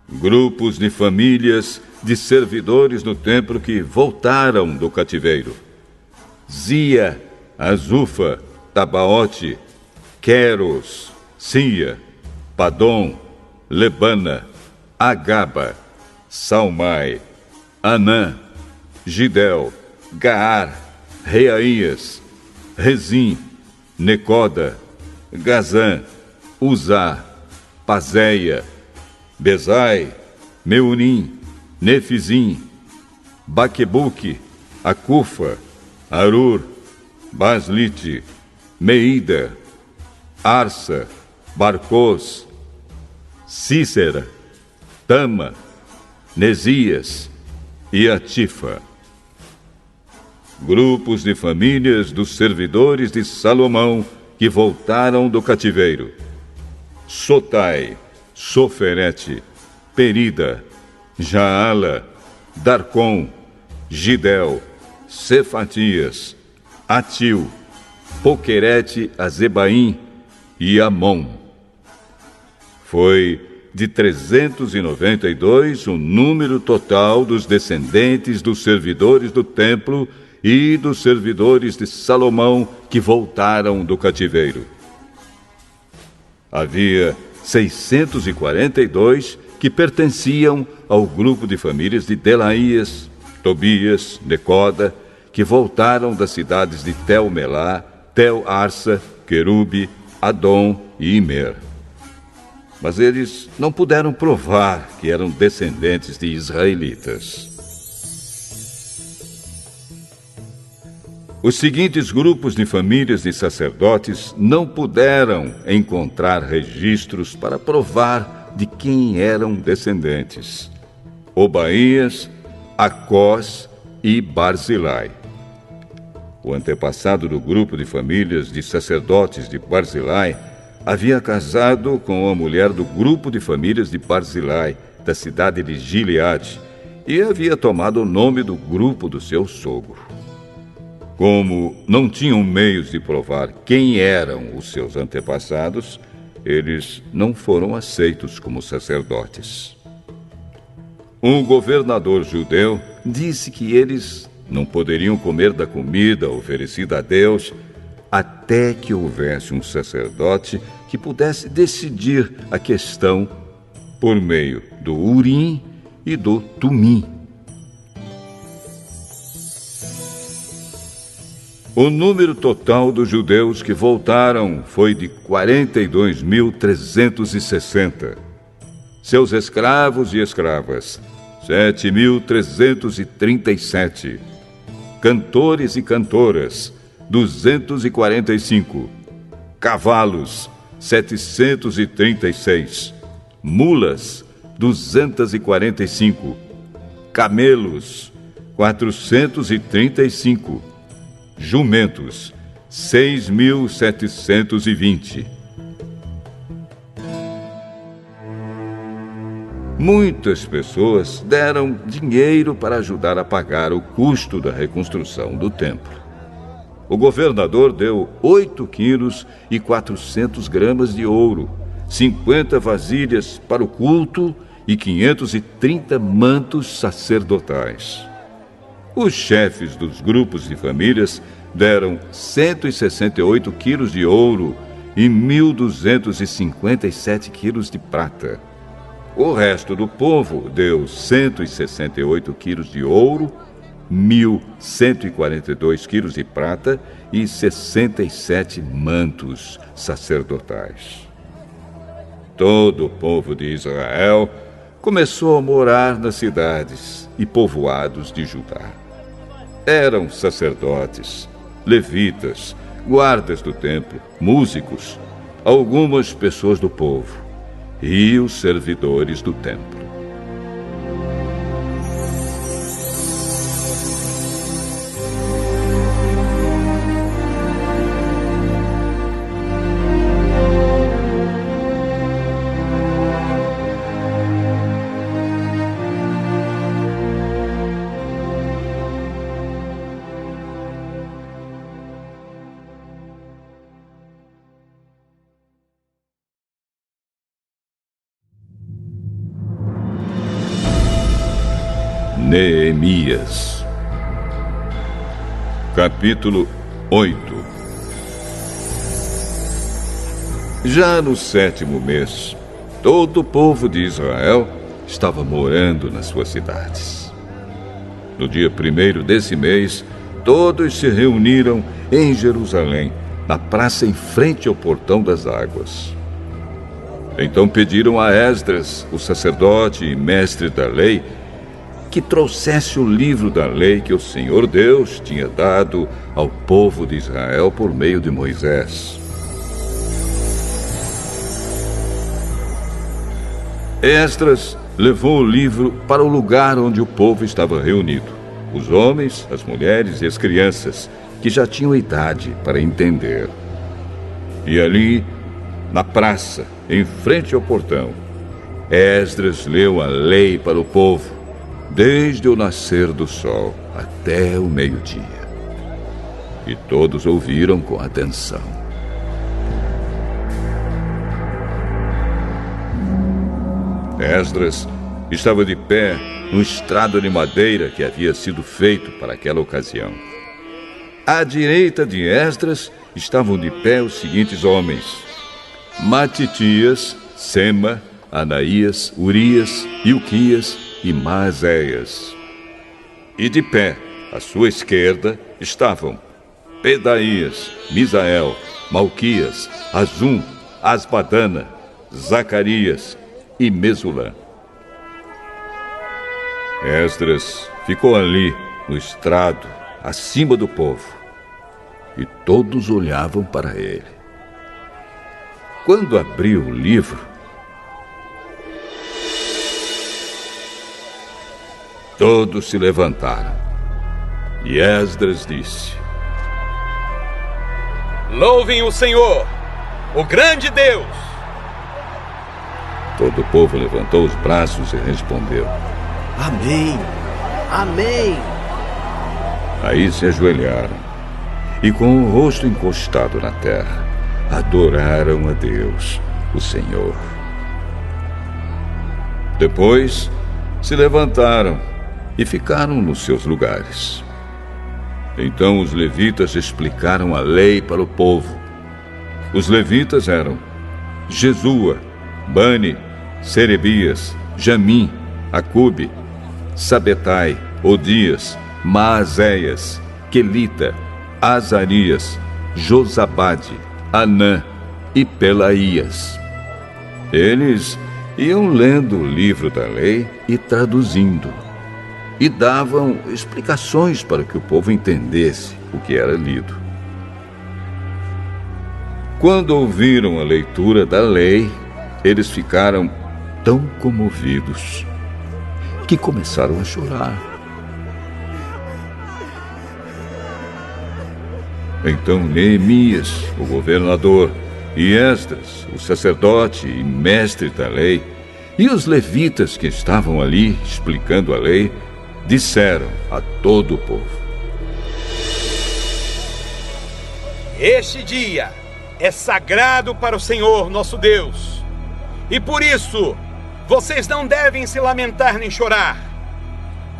Grupos de famílias de servidores no templo que voltaram do cativeiro: Zia, Azufa, Tabaote, Queros, Sia, Padom, Lebana, Agaba, Salmai, Anã, Gidel, Gaar, Reaías, Rezim, Necoda, Gazã, Uzá, Pazéia, Bezai, Meunim, Nefizim, Baquebuque, Acufa, Arur, Baslite, Meida, Arsa, Barcos, Cícera, Tama, Nesias e Atifa. Grupos de famílias dos servidores de Salomão que voltaram do cativeiro: Sotai, Soferete, Perida, Jaala, Darcom, Gidel, Cefatias, Atil, Poquerete, Azebaim e Amon. Foi de 392 o número total dos descendentes dos servidores do templo e dos servidores de Salomão que voltaram do cativeiro. Havia 642 que pertenciam ao grupo de famílias de Delaías, Tobias, Necoda, que voltaram das cidades de Tel-Melá, Tel-Arsa, Querube, Adom e Imer. Mas eles não puderam provar que eram descendentes de israelitas. Os seguintes grupos de famílias de sacerdotes não puderam encontrar registros para provar de quem eram descendentes: Obaías, Acós e Barzilai. O antepassado do grupo de famílias de sacerdotes de Barzilai havia casado com a mulher do grupo de famílias de Barzilai, da cidade de Gileade, e havia tomado o nome do grupo do seu sogro. Como não tinham meios de provar quem eram os seus antepassados, eles não foram aceitos como sacerdotes. Um governador judeu disse que eles não poderiam comer da comida oferecida a Deus até que houvesse um sacerdote que pudesse decidir a questão por meio do Urim e do Tumim. O número total dos judeus que voltaram foi de 42.360. Seus escravos e escravas, 7.337. Cantores e cantoras, 245. Cavalos, 736. Mulas, 245. Camelos, 435. Jumentos, 6.720. Muitas pessoas deram dinheiro para ajudar a pagar o custo da reconstrução do templo. O governador deu 8 quilos e 400 gramas de ouro, 50 vasilhas para o culto e 530 mantos sacerdotais. Os chefes dos grupos de famílias deram 168 quilos de ouro e 1.257 quilos de prata. O resto do povo deu 168 quilos de ouro, 1.142 quilos de prata e 67 mantos sacerdotais. Todo o povo de Israel começou a morar nas cidades e povoados de Judá. Eram sacerdotes, levitas, guardas do templo, músicos, algumas pessoas do povo e os servidores do templo. Neemias, capítulo 8. Já no 7º mês, todo o povo de Israel estava morando nas suas cidades. No dia 1º desse mês, todos se reuniram em Jerusalém, na praça em frente ao Portão das Águas. Então pediram a Esdras, o sacerdote e mestre da lei, que trouxesse o livro da lei que o Senhor Deus tinha dado ao povo de Israel por meio de Moisés. Esdras levou o livro para o lugar onde o povo estava reunido, os homens, as mulheres e as crianças, que já tinham idade para entender. E ali, na praça, em frente ao portão, Esdras leu a lei para o povo, desde o nascer do sol até o meio-dia. E todos ouviram com atenção. Esdras estava de pé no estrado de madeira que havia sido feito para aquela ocasião. À direita de Esdras estavam de pé os seguintes homens: Matitias, Sema, Anaías, Urias, Ilquias e Maazéias. E de pé, à sua esquerda, estavam Pedaías, Misael, Malquias, Azum, Asbadana, Zacarias e Mesulã. Esdras ficou ali, no estrado, acima do povo, e todos olhavam para ele. Quando abriu o livro, todos se levantaram. E Esdras disse: Louvem o Senhor, o grande Deus! Todo o povo levantou os braços e respondeu: Amém! Amém! Aí se ajoelharam e, com o rosto encostado na terra, adoraram a Deus, o Senhor. Depois se levantaram e ficaram nos seus lugares. Então os levitas explicaram a lei para o povo. Os levitas eram Jesua, Bani, Serebias, Jamim, Acube, Sabetai, Odias, Maazéias, Quelita, Azarias, Josabade, Anã e Pelaías. Eles iam lendo o livro da lei e traduzindo, e davam explicações para que o povo entendesse o que era lido. Quando ouviram a leitura da lei, eles ficaram tão comovidos que começaram a chorar. Então Neemias, o governador, e Esdras, o sacerdote e mestre da lei, e os levitas que estavam ali explicando a lei, disseram a todo o povo: Este dia é sagrado para o Senhor nosso Deus, e por isso vocês não devem se lamentar nem chorar.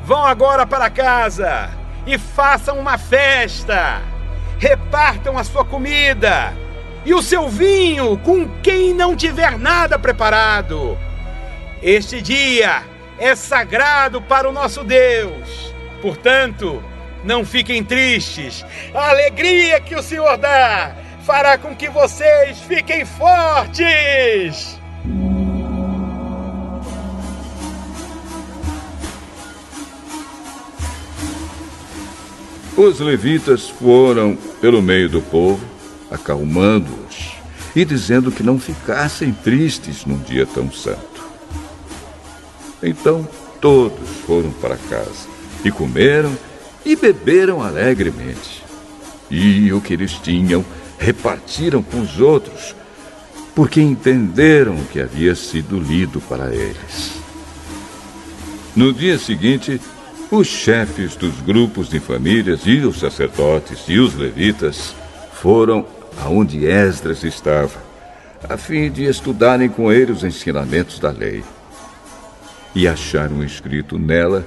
Vão agora para casa e façam uma festa. Repartam a sua comida e o seu vinho com quem não tiver nada preparado. Este dia é sagrado para o nosso Deus. Portanto, não fiquem tristes. A alegria que o Senhor dá fará com que vocês fiquem fortes. Os levitas foram pelo meio do povo, acalmando-os e dizendo que não ficassem tristes num dia tão santo. Então todos foram para casa e comeram e beberam alegremente. E o que eles tinham repartiram com os outros, porque entenderam o que havia sido lido para eles. No dia seguinte, os chefes dos grupos de famílias e os sacerdotes e os levitas foram aonde Esdras estava, a fim de estudarem com ele os ensinamentos da lei. E acharam escrito nela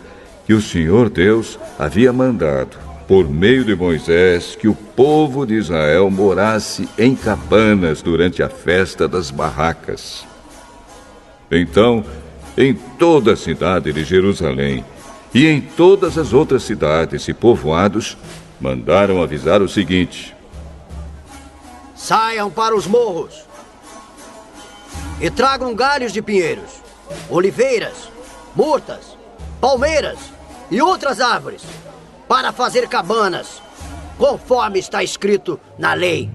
que o Senhor Deus havia mandado, por meio de Moisés, que o povo de Israel morasse em cabanas durante a festa das barracas. Então, em toda a cidade de Jerusalém e em todas as outras cidades e povoados, mandaram avisar o seguinte: saiam para os morros e tragam galhos de pinheiros, oliveiras, murtas, palmeiras e outras árvores, para fazer cabanas, conforme está escrito na lei.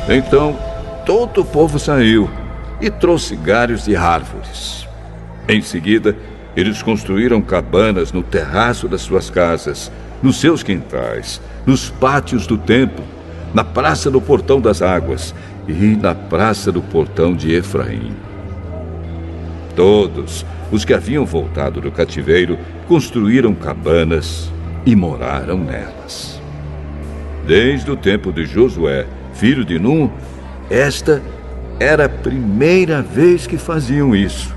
Então, todo o povo saiu e trouxe galhos de árvores. Em seguida, eles construíram cabanas no terraço das suas casas, nos seus quintais, nos pátios do templo, na praça do Portão das Águas e na praça do Portão de Efraim. Todos os que haviam voltado do cativeiro construíram cabanas e moraram nelas. Desde o tempo de Josué, filho de Num, esta era a primeira vez que faziam isso.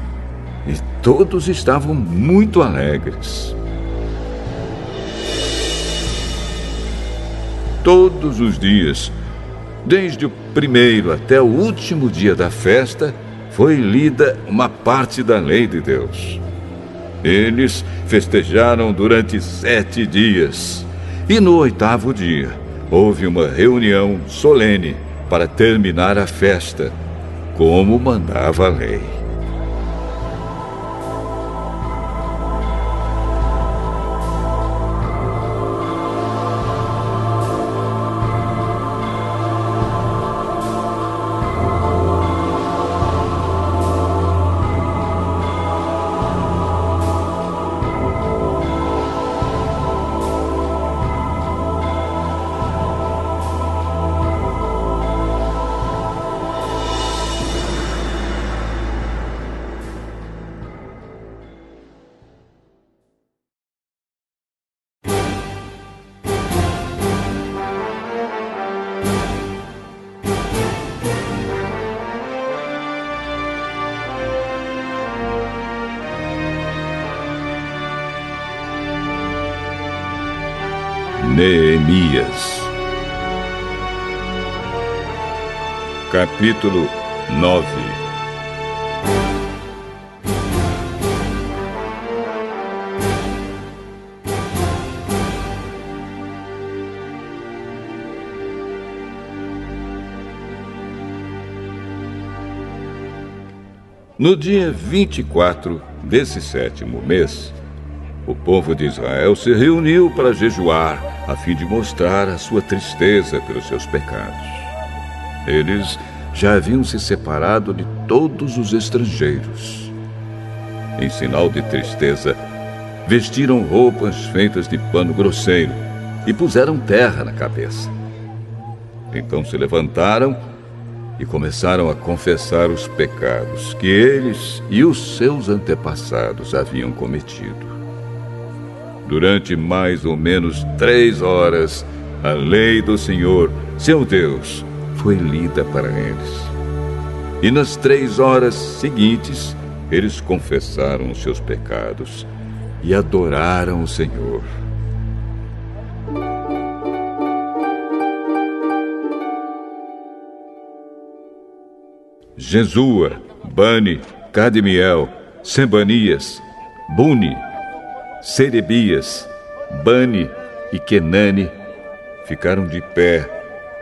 E todos estavam muito alegres. Todos os dias, desde o primeiro até o último dia da festa, foi lida uma parte da lei de Deus. Eles festejaram durante 7 dias. E no 8º dia, houve uma reunião solene para terminar a festa, como mandava a lei. Neemias. Capítulo 9. No dia 24 desse 7º mês, o povo de Israel se reuniu para jejuar, a fim de mostrar a sua tristeza pelos seus pecados. Eles já haviam se separado de todos os estrangeiros. Em sinal de tristeza, vestiram roupas feitas de pano grosseiro e puseram terra na cabeça. Então se levantaram e começaram a confessar os pecados que eles e os seus antepassados haviam cometido. Durante mais ou menos 3 horas, a lei do Senhor, seu Deus, foi lida para eles. E nas 3 horas seguintes, eles confessaram os seus pecados e adoraram o Senhor. Jesua, Bani, Cadmiel, Sebanias, Buni, Serebias, Bani e Kenani ficaram de pé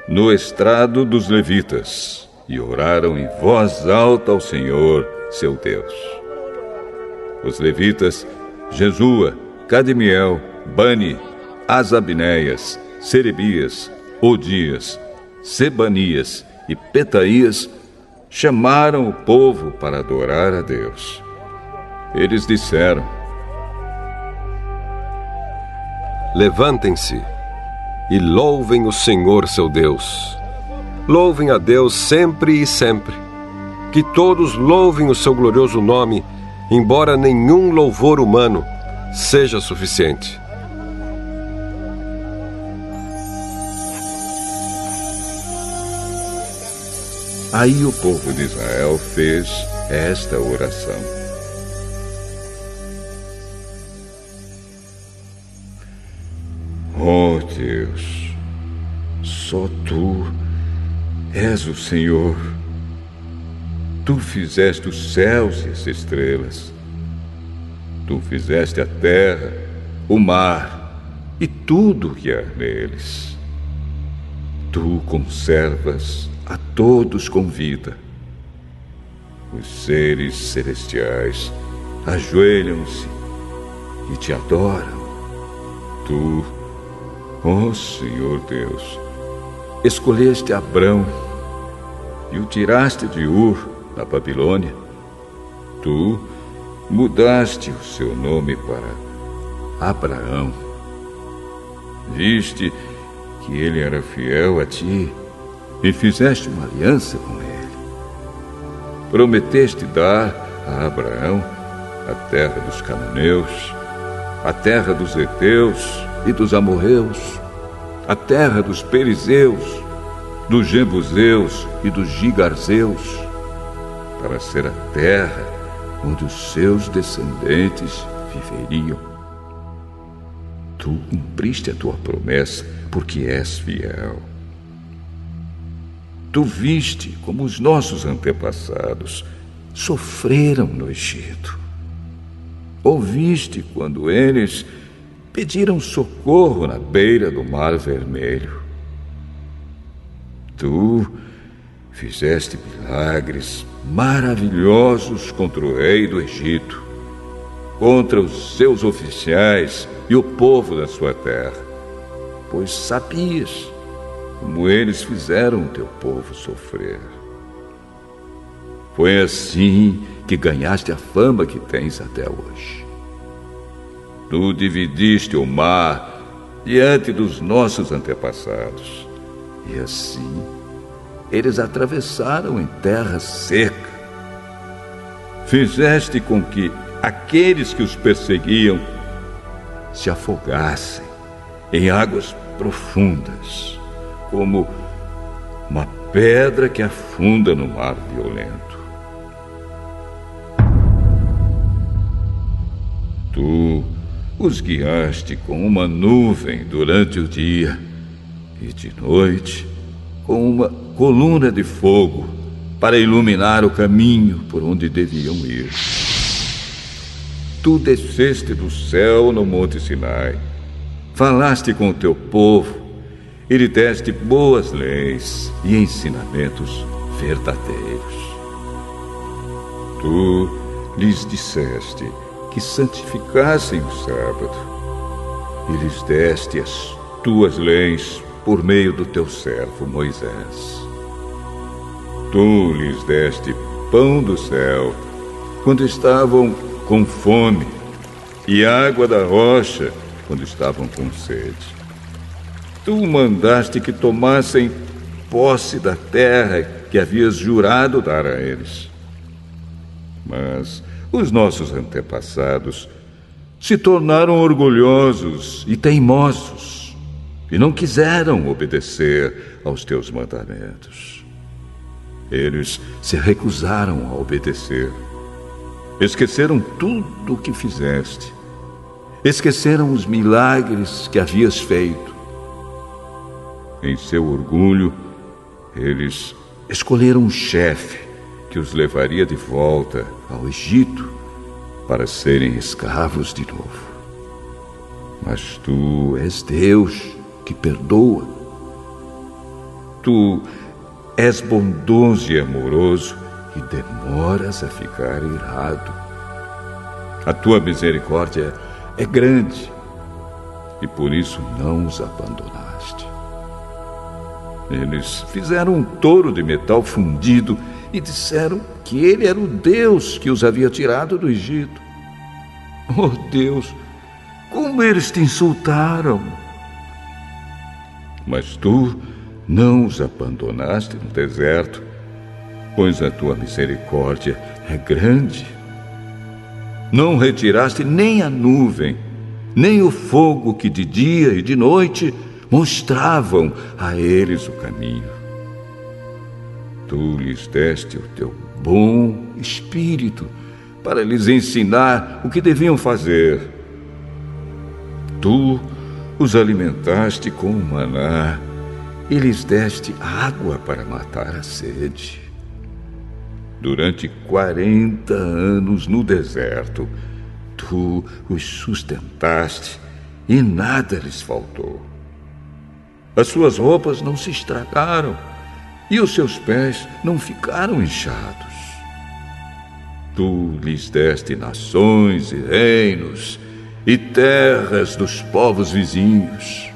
no estrado dos levitas e oraram em voz alta ao Senhor, seu Deus. Os levitas, Jesua, Cadmiel, Bani, Asabneias, Serebias, Odias, Sebanias e Petaías, chamaram o povo para adorar a Deus. Eles disseram: Levantem-se e louvem o Senhor seu Deus. Louvem a Deus sempre e sempre. Que todos louvem o seu glorioso nome, embora nenhum louvor humano seja suficiente. Aí o povo de Israel fez esta oração: Ó Deus, só Tu és o Senhor. Tu fizeste os céus e as estrelas. Tu fizeste a terra, o mar e tudo o que há neles. Tu conservas a todos com vida. Os seres celestiais ajoelham-se e te adoram. Tu, ó Senhor Deus, escolheste Abrão e o tiraste de Ur, na Babilônia. Tu mudaste o seu nome para Abraão. Viste que ele era fiel a ti e fizeste uma aliança com ele. Prometeste dar a Abraão a terra dos cananeus, a terra dos heteus e dos amorreus, a terra dos perizeus, dos jebuseus e dos gigarzeus, para ser a terra onde os seus descendentes viveriam. Tu cumpriste a tua promessa, porque és fiel. Tu viste como os nossos antepassados sofreram no Egito. Ouviste quando eles pediram socorro na beira do Mar Vermelho. Tu fizeste milagres maravilhosos contra o rei do Egito, contra os seus oficiais e o povo da sua terra, pois sabias como eles fizeram o teu povo sofrer. Foi assim que ganhaste a fama que tens até hoje. Tu dividiste o mar diante dos nossos antepassados, e assim eles atravessaram em terra seca. Fizeste com que aqueles que os perseguiam se afogassem em águas profundas, como uma pedra que afunda no mar violento. Tu os guiaste com uma nuvem durante o dia e de noite com uma coluna de fogo para iluminar o caminho por onde deviam ir. Tu desceste do céu no Monte Sinai, falaste com o teu povo e lhe deste boas leis e ensinamentos verdadeiros. Tu lhes disseste que santificassem o sábado e lhes deste as tuas leis por meio do teu servo Moisés. Tu lhes deste pão do céu quando estavam com fome e água da rocha quando estavam com sede. Tu mandaste que tomassem posse da terra que havias jurado dar a eles. Mas os nossos antepassados se tornaram orgulhosos e teimosos e não quiseram obedecer aos teus mandamentos. Eles se recusaram a obedecer. Esqueceram tudo o que fizeste. Esqueceram os milagres que havias feito. Em seu orgulho, eles escolheram um chefe que os levaria de volta ao Egito para serem escravos de novo. Mas tu és Deus que perdoa. Tu és bondoso e amoroso e demoras a ficar irado. A tua misericórdia é grande e por isso não os abandonaste. Eles fizeram um touro de metal fundido e disseram que ele era o Deus que os havia tirado do Egito. Oh Deus, como eles te insultaram! Mas tu não os abandonaste no deserto, pois a tua misericórdia é grande. Não retiraste nem a nuvem, nem o fogo que de dia e de noite mostravam a eles o caminho. Tu lhes deste o teu bom espírito para lhes ensinar o que deviam fazer. Tu os alimentaste com o maná e lhes deste água para matar a sede. Durante 40 anos no deserto, tu os sustentaste e nada lhes faltou. As suas roupas não se estragaram e os seus pés não ficaram inchados. Tu lhes deste nações e reinos e terras dos povos vizinhos.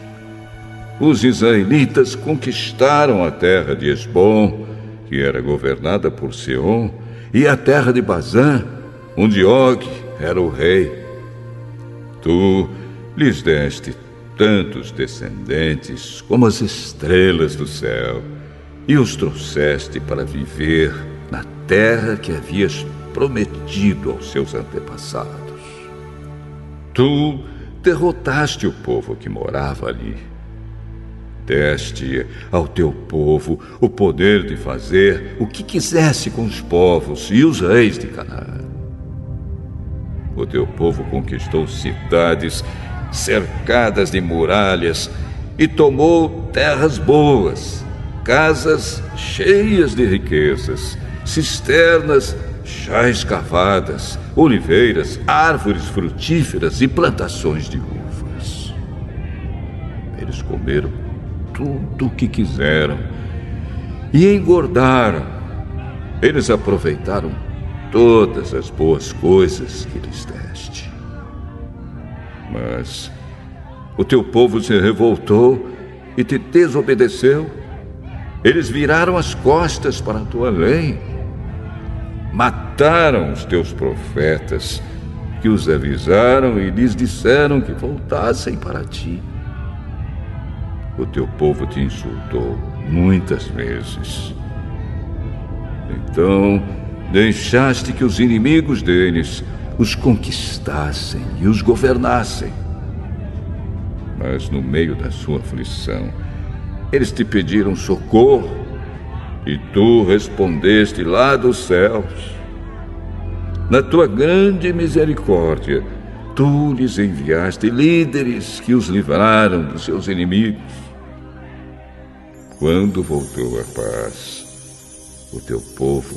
Os israelitas conquistaram a terra de Esbom, que era governada por Seom, e a terra de Bazã, onde Og era o rei. Tu lhes deste tantos descendentes como as estrelas do céu, e os trouxeste para viver na terra que havias prometido aos seus antepassados. Tu derrotaste o povo que morava ali. Deste ao teu povo o poder de fazer o que quisesse com os povos e os reis de Canaã. O teu povo conquistou cidades cercadas de muralhas e tomou terras boas, casas cheias de riquezas, cisternas já escavadas, oliveiras, árvores frutíferas e plantações de uvas. Eles comeram tudo o que quiseram e engordaram. Eles aproveitaram todas as boas coisas que lhes deste. Mas o teu povo se revoltou e te desobedeceu. Eles viraram as costas para a tua lei. Mataram os teus profetas, que os avisaram e lhes disseram que voltassem para ti. O teu povo te insultou muitas vezes. Então, deixaste que os inimigos deles os conquistassem e os governassem. Mas no meio da sua aflição, eles te pediram socorro e tu respondeste lá dos céus. Na tua grande misericórdia, tu lhes enviaste líderes que os livraram dos seus inimigos. Quando voltou a paz, o teu povo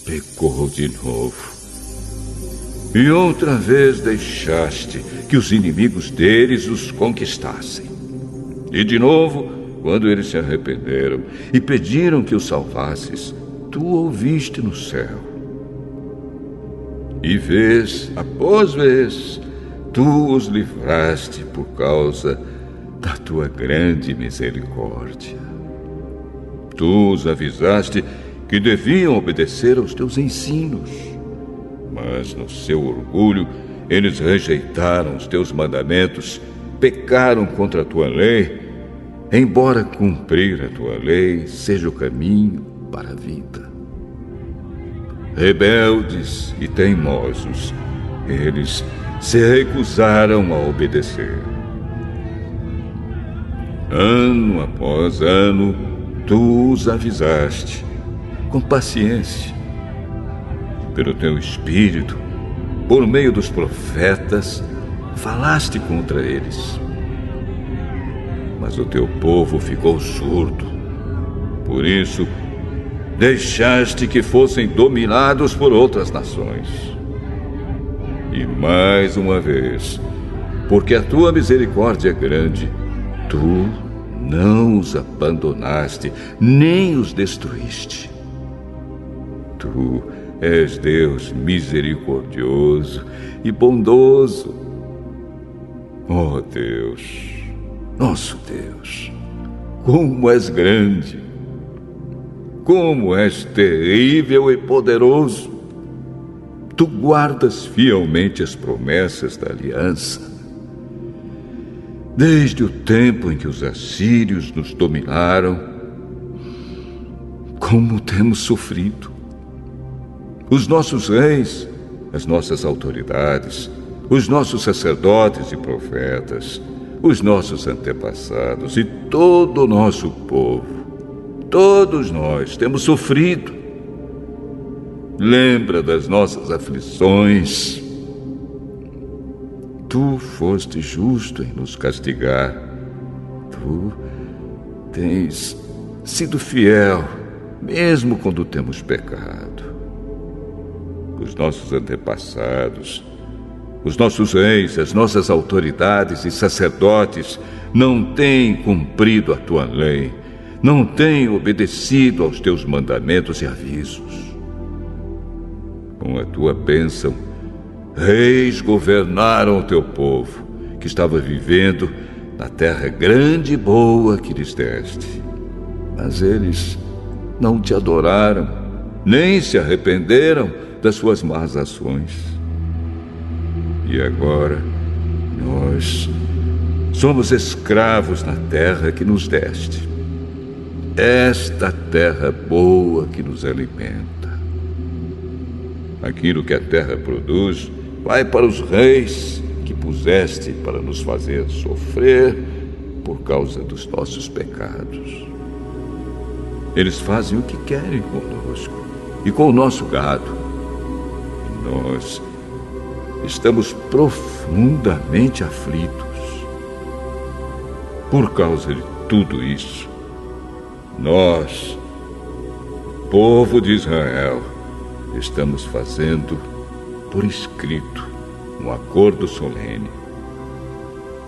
pecou de novo. E outra vez deixaste que os inimigos deles os conquistassem. E de novo, quando eles se arrependeram e pediram que os salvasses, tu ouviste no céu. E vez após vez, tu os livraste por causa da tua grande misericórdia. Tu os avisaste que deviam obedecer aos teus ensinos, mas no seu orgulho eles rejeitaram os teus mandamentos, pecaram contra a tua lei, embora cumprir a tua lei seja o caminho para a vida. Rebeldes e teimosos, eles se recusaram a obedecer. Ano após ano, tu os avisaste, com paciência. Pelo teu espírito, por meio dos profetas, falaste contra eles. Mas o teu povo ficou surdo. Por isso, deixaste que fossem dominados por outras nações. E mais uma vez, porque a tua misericórdia é grande. Tu não os abandonaste, nem os destruíste. Tu és Deus misericordioso e bondoso. Oh Deus, nosso Deus, como és grande, como és terrível e poderoso. Tu guardas fielmente as promessas da aliança. Desde o tempo em que os assírios nos dominaram, como temos sofrido. Os nossos reis, as nossas autoridades, os nossos sacerdotes e profetas, os nossos antepassados e todo o nosso povo, todos nós temos sofrido. Lembra das nossas aflições. Tu foste justo em nos castigar. Tu tens sido fiel, mesmo quando temos pecado. Os nossos antepassados, os nossos reis, as nossas autoridades e sacerdotes não têm cumprido a tua lei, não têm obedecido aos teus mandamentos e avisos. Com a tua bênção, reis governaram o teu povo, que estava vivendo na terra grande e boa que lhes deste. Mas eles não te adoraram, nem se arrependeram das suas más ações. E agora, nós somos escravos na terra que nos deste. Esta terra boa que nos alimenta. Aquilo que a terra produz vai para os reis que puseste para nos fazer sofrer por causa dos nossos pecados. Eles fazem o que querem conosco e com o nosso gado. E nós estamos profundamente aflitos. Por causa de tudo isso, nós, o povo de Israel, estamos fazendo por escrito um acordo solene.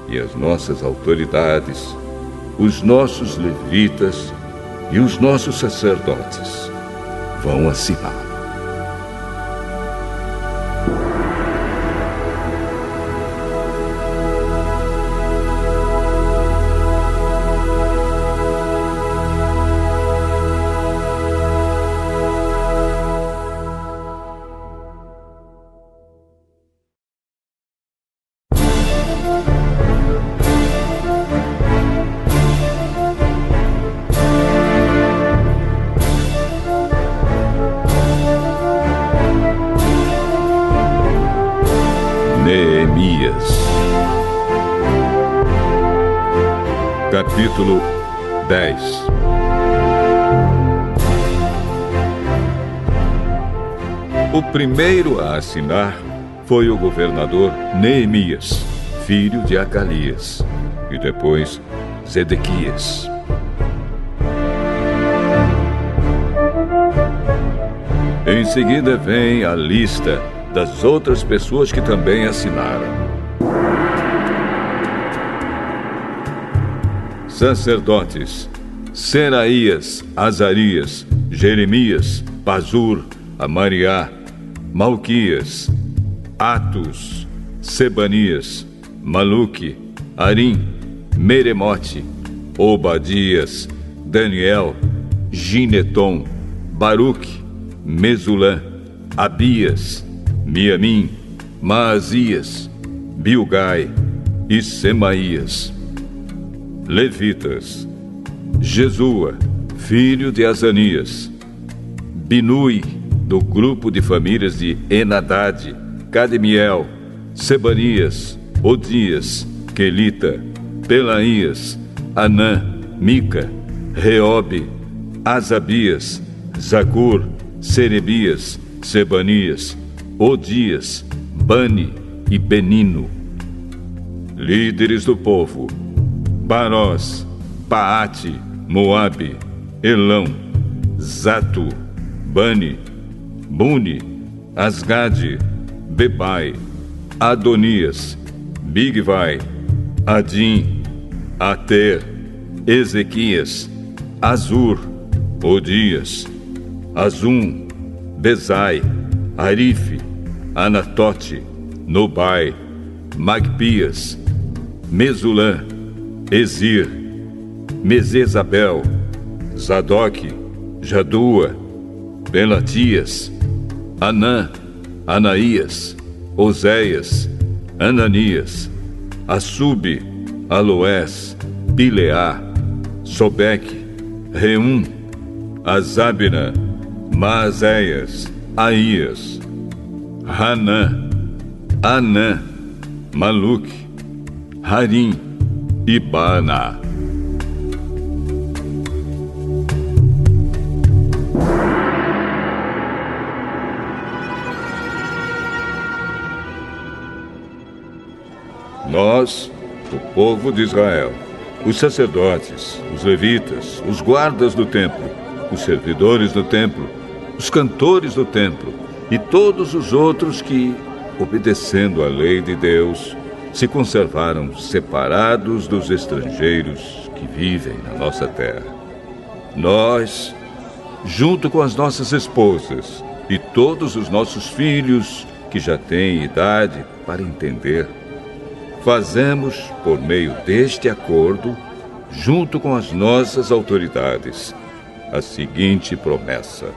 E as nossas autoridades, os nossos levitas e os nossos sacerdotes vão assinar. Capítulo 10. O primeiro a assinar foi o governador Neemias, filho de Acalias, e depois Zedequias. Em seguida vem a lista das outras pessoas que também assinaram. Sacerdotes: Seraías, Azarias, Jeremias, Pazur, Amariá, Malquias, Atus, Sebanias, Maluque, Arim, Meremote, Obadias, Daniel, Gineton, Baruque, Mesulã, Abias, Miamim, Maazias, Bilgai e Semaías. Levitas: Jesua, filho de Azanias, Binui, do grupo de famílias de Enadade, Cadmiel, Sebanias, Odias, Quelita, Pelaías, Anã, Mica, Reobe, Asabias, Zacur, Serebias, Sebanias, Odias, Bani e Benino. Líderes do povo: Barós, Paate, Moabe, Elão, Zato, Bani, Buni, Asgade, Bebai, Adonias, Bigvai, Adim, Ater, Ezequias, Azur, Odias, Azum, Bezai, Arife, Anatote, Nobai, Magpias, Mesulã, Ezir, Mesezabel, Zadok, Jadua, Belatias, Anã, Anaías, Oséias, Ananias, Assube, Aloés, Pileá, Sobeque, Reum, Azabina, Maazéias, Aías, Hanã, Anã, Maluque, Harim e Baana. Nós, o povo de Israel, os sacerdotes, os levitas, os guardas do templo, os servidores do templo, os cantores do templo e todos os outros que, obedecendo à lei de Deus, se conservaram separados dos estrangeiros que vivem na nossa terra. Nós, junto com as nossas esposas e todos os nossos filhos que já têm idade para entender, fazemos, por meio deste acordo, junto com as nossas autoridades, a seguinte promessa: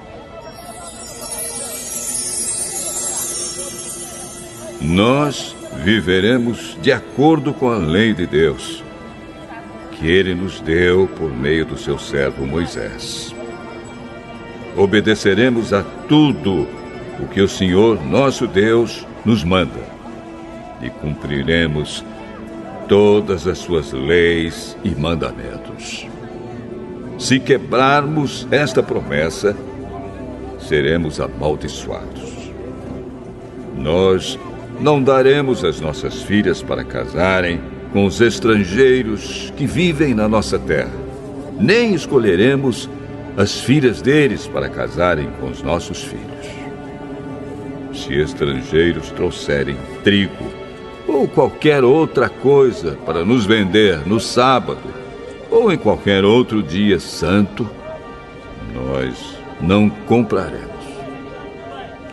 nós viveremos de acordo com a lei de Deus, que Ele nos deu por meio do seu servo Moisés. Obedeceremos a tudo o que o Senhor, nosso Deus, nos manda, e cumpriremos todas as suas leis e mandamentos. Se quebrarmos esta promessa, seremos amaldiçoados. Nós não daremos as nossas filhas para casarem com os estrangeiros que vivem na nossa terra, nem escolheremos as filhas deles para casarem com os nossos filhos. Se estrangeiros trouxerem trigo ou qualquer outra coisa para nos vender no sábado ou em qualquer outro dia santo, nós não compraremos.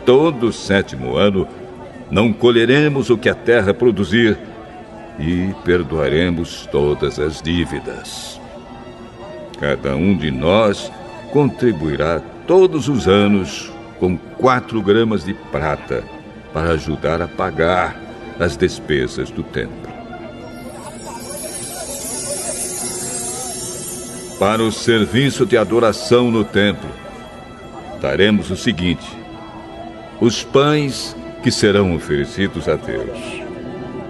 Todo o 7º ano não colheremos o que a terra produzir e perdoaremos todas as dívidas. Cada um de nós contribuirá todos os anos com 4 gramas de prata para ajudar a pagar as despesas do templo. Para o serviço de adoração no templo, daremos o seguinte: os pães que serão oferecidos a Deus,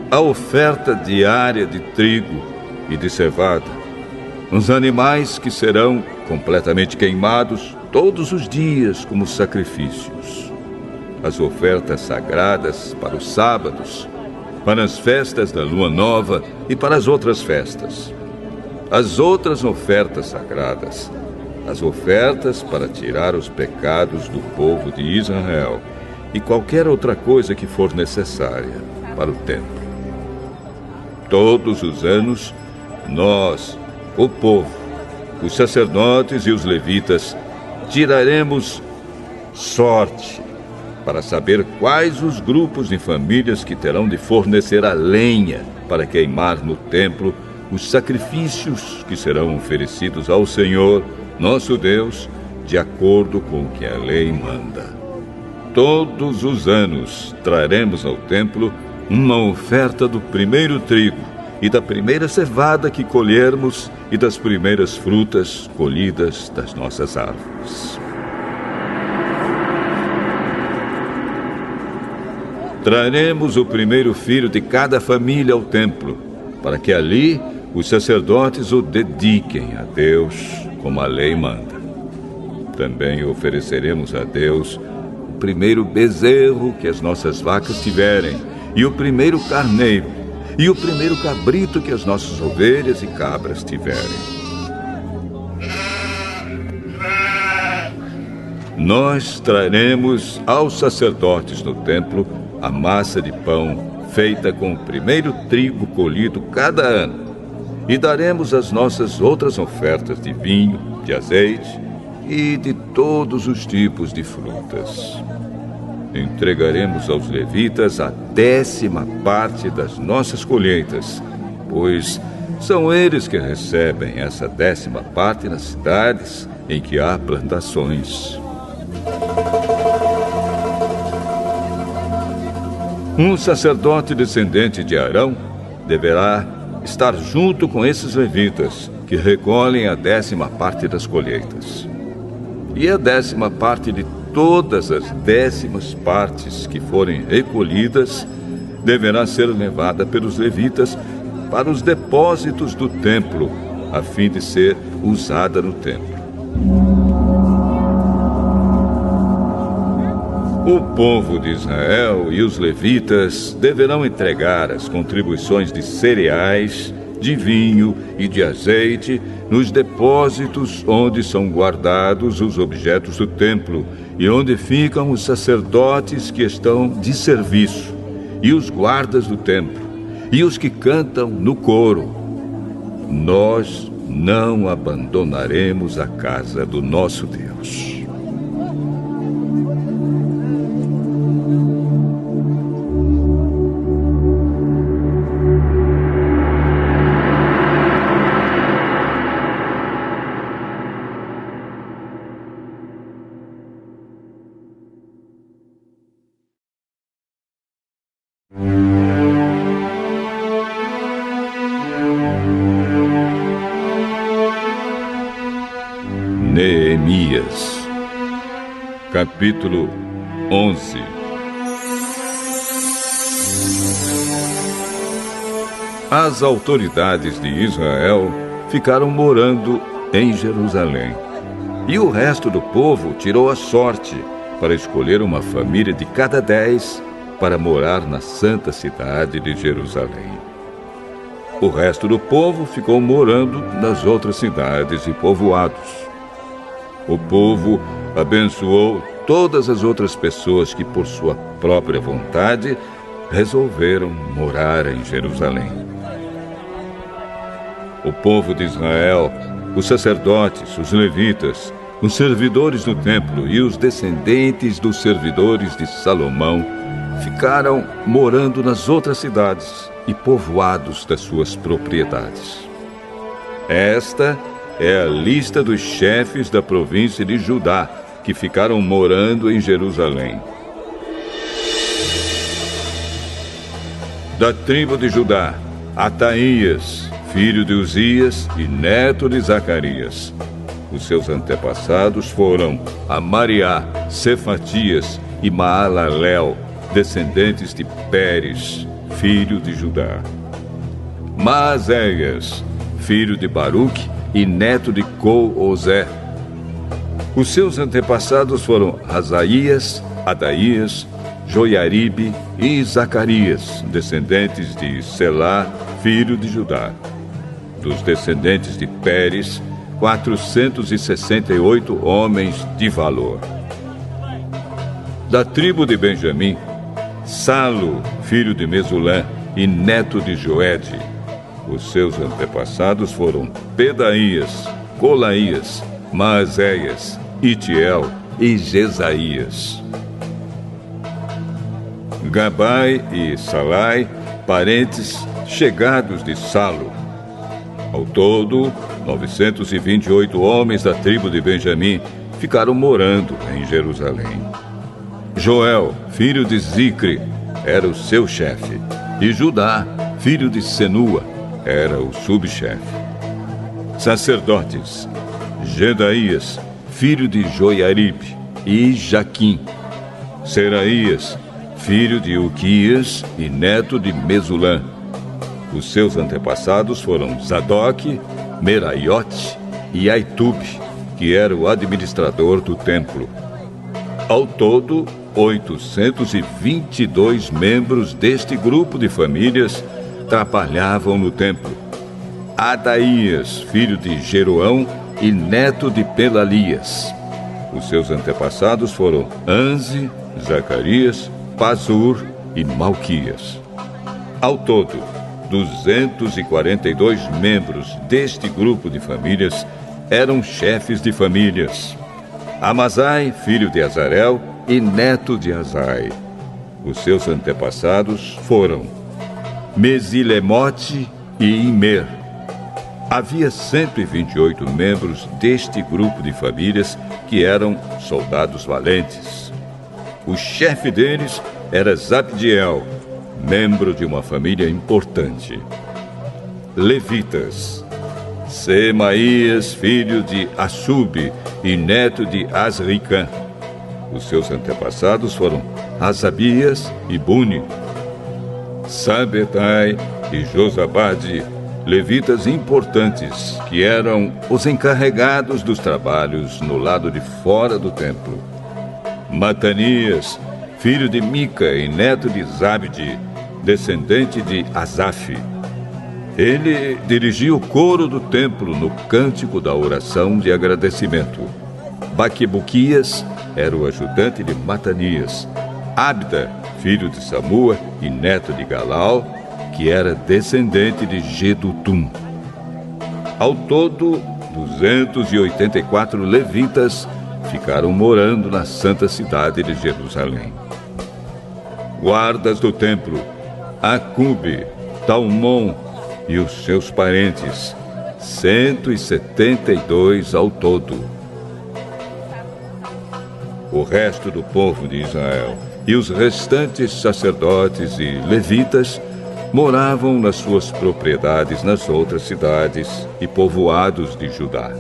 a oferta diária de trigo e de cevada, os animais que serão completamente queimados todos os dias como sacrifícios, as ofertas sagradas para os sábados, para as festas da lua nova e para as outras festas, as outras ofertas sagradas, as ofertas para tirar os pecados do povo de Israel e qualquer outra coisa que for necessária para o templo. Todos os anos, nós, o povo, os sacerdotes e os levitas, tiraremos sorte para saber quais os grupos de famílias que terão de fornecer a lenha para queimar no templo os sacrifícios que serão oferecidos ao Senhor, nosso Deus, de acordo com o que a lei manda. Todos os anos traremos ao templo uma oferta do primeiro trigo e da primeira cevada que colhermos e das primeiras frutas colhidas das nossas árvores. Traremos o primeiro filho de cada família ao templo, para que ali os sacerdotes o dediquem a Deus, como a lei manda. Também ofereceremos a Deus o primeiro bezerro que as nossas vacas tiverem, e o primeiro carneiro, e o primeiro cabrito que as nossas ovelhas e cabras tiverem. Nós traremos aos sacerdotes no templo a massa de pão feita com o primeiro trigo colhido cada ano, e daremos as nossas outras ofertas de vinho, de azeite e de todos os tipos de frutas. Entregaremos aos levitas a 10ª parte das nossas colheitas, pois são eles que recebem essa 10ª parte nas cidades em que há plantações. Um sacerdote descendente de Arão deverá estar junto com esses levitas que recolhem a 10ª parte das colheitas. E a 10ª parte de todas as 10ª partes que forem recolhidas deverá ser levada pelos levitas para os depósitos do templo, a fim de ser usada no templo. O povo de Israel e os levitas deverão entregar as contribuições de cereais, de vinho e de azeite nos depósitos onde são guardados os objetos do templo e onde ficam os sacerdotes que estão de serviço, e os guardas do templo, e os que cantam no coro. Nós não abandonaremos a casa do nosso Deus. Neemias, capítulo 11. As autoridades de Israel ficaram morando em Jerusalém, e o resto do povo tirou a sorte para escolher uma família de cada 10 para morar na santa cidade de Jerusalém. O resto do povo ficou morando nas outras cidades e povoados. O povo abençoou todas as outras pessoas que, por sua própria vontade, resolveram morar em Jerusalém. O povo de Israel, os sacerdotes, os levitas, os servidores do templo e os descendentes dos servidores de Salomão ficaram morando nas outras cidades e povoados das suas propriedades. Esta é a lista dos chefes da província de Judá, que ficaram morando em Jerusalém. Da tribo de Judá, Ataías, filho de Uzias e neto de Zacarias. Os seus antepassados foram Amariá, Cefatias e Maalalel, descendentes de Pérez, filho de Judá. Maazéias, filho de Baruque e neto de Col-Ozé. Os seus antepassados foram Asaías, Adaías, Joiaribe e Zacarias, descendentes de Selá, filho de Judá. Dos descendentes de Pérez, 468 homens de valor. Da tribo de Benjamim, Salo, filho de Mesulã e neto de Joede. Os seus antepassados foram Pedaías, Colaías, Maazéias, Itiel e Jesaías. Gabai e Salai, parentes chegados de Salo. Ao todo, 928 homens da tribo de Benjamim ficaram morando em Jerusalém. Joel, filho de Zicre, era o seu chefe, e Judá, filho de Senua, era o subchefe. Sacerdotes: Gedaías, filho de Joiaribe, e Jaquim. Seraías, filho de Uquias e neto de Mesulã. Os seus antepassados foram Zadoque, Meraiote e Aitube, que era o administrador do templo. Ao todo, 822 membros deste grupo de famílias trabalhavam no templo. Adaías, filho de Jeroão e neto de Pelalias. Os seus antepassados foram Anze, Zacarias, Pazur e Malquias. Ao todo, 242 membros deste grupo de famílias eram chefes de famílias. Amazai, filho de Azarel e neto de Azai. Os seus antepassados foram Mesilemote e Imer. Havia 128 membros deste grupo de famílias que eram soldados valentes. O chefe deles era Zabdiel, membro de uma família importante. Levitas. Semaías, filho de Assub e neto de Asricã. Os seus antepassados foram Asabias e Buni. Sabetai e Josabade, levitas importantes, que eram os encarregados dos trabalhos no lado de fora do templo. Matanias, filho de Mica e neto de Zabde, descendente de Asaf. Ele dirigia o coro do templo no cântico da oração de agradecimento. Baquebuquias era o ajudante de Matanias. Abda, filho de Samua e neto de Galal, que era descendente de Gedutum. Ao todo, 284 levitas ficaram morando na santa cidade de Jerusalém. Guardas do templo, Acube, Talmon e os seus parentes, 172 ao todo. O resto do povo de Israel e os restantes sacerdotes e levitas moravam nas suas propriedades nas outras cidades e povoados de Judá.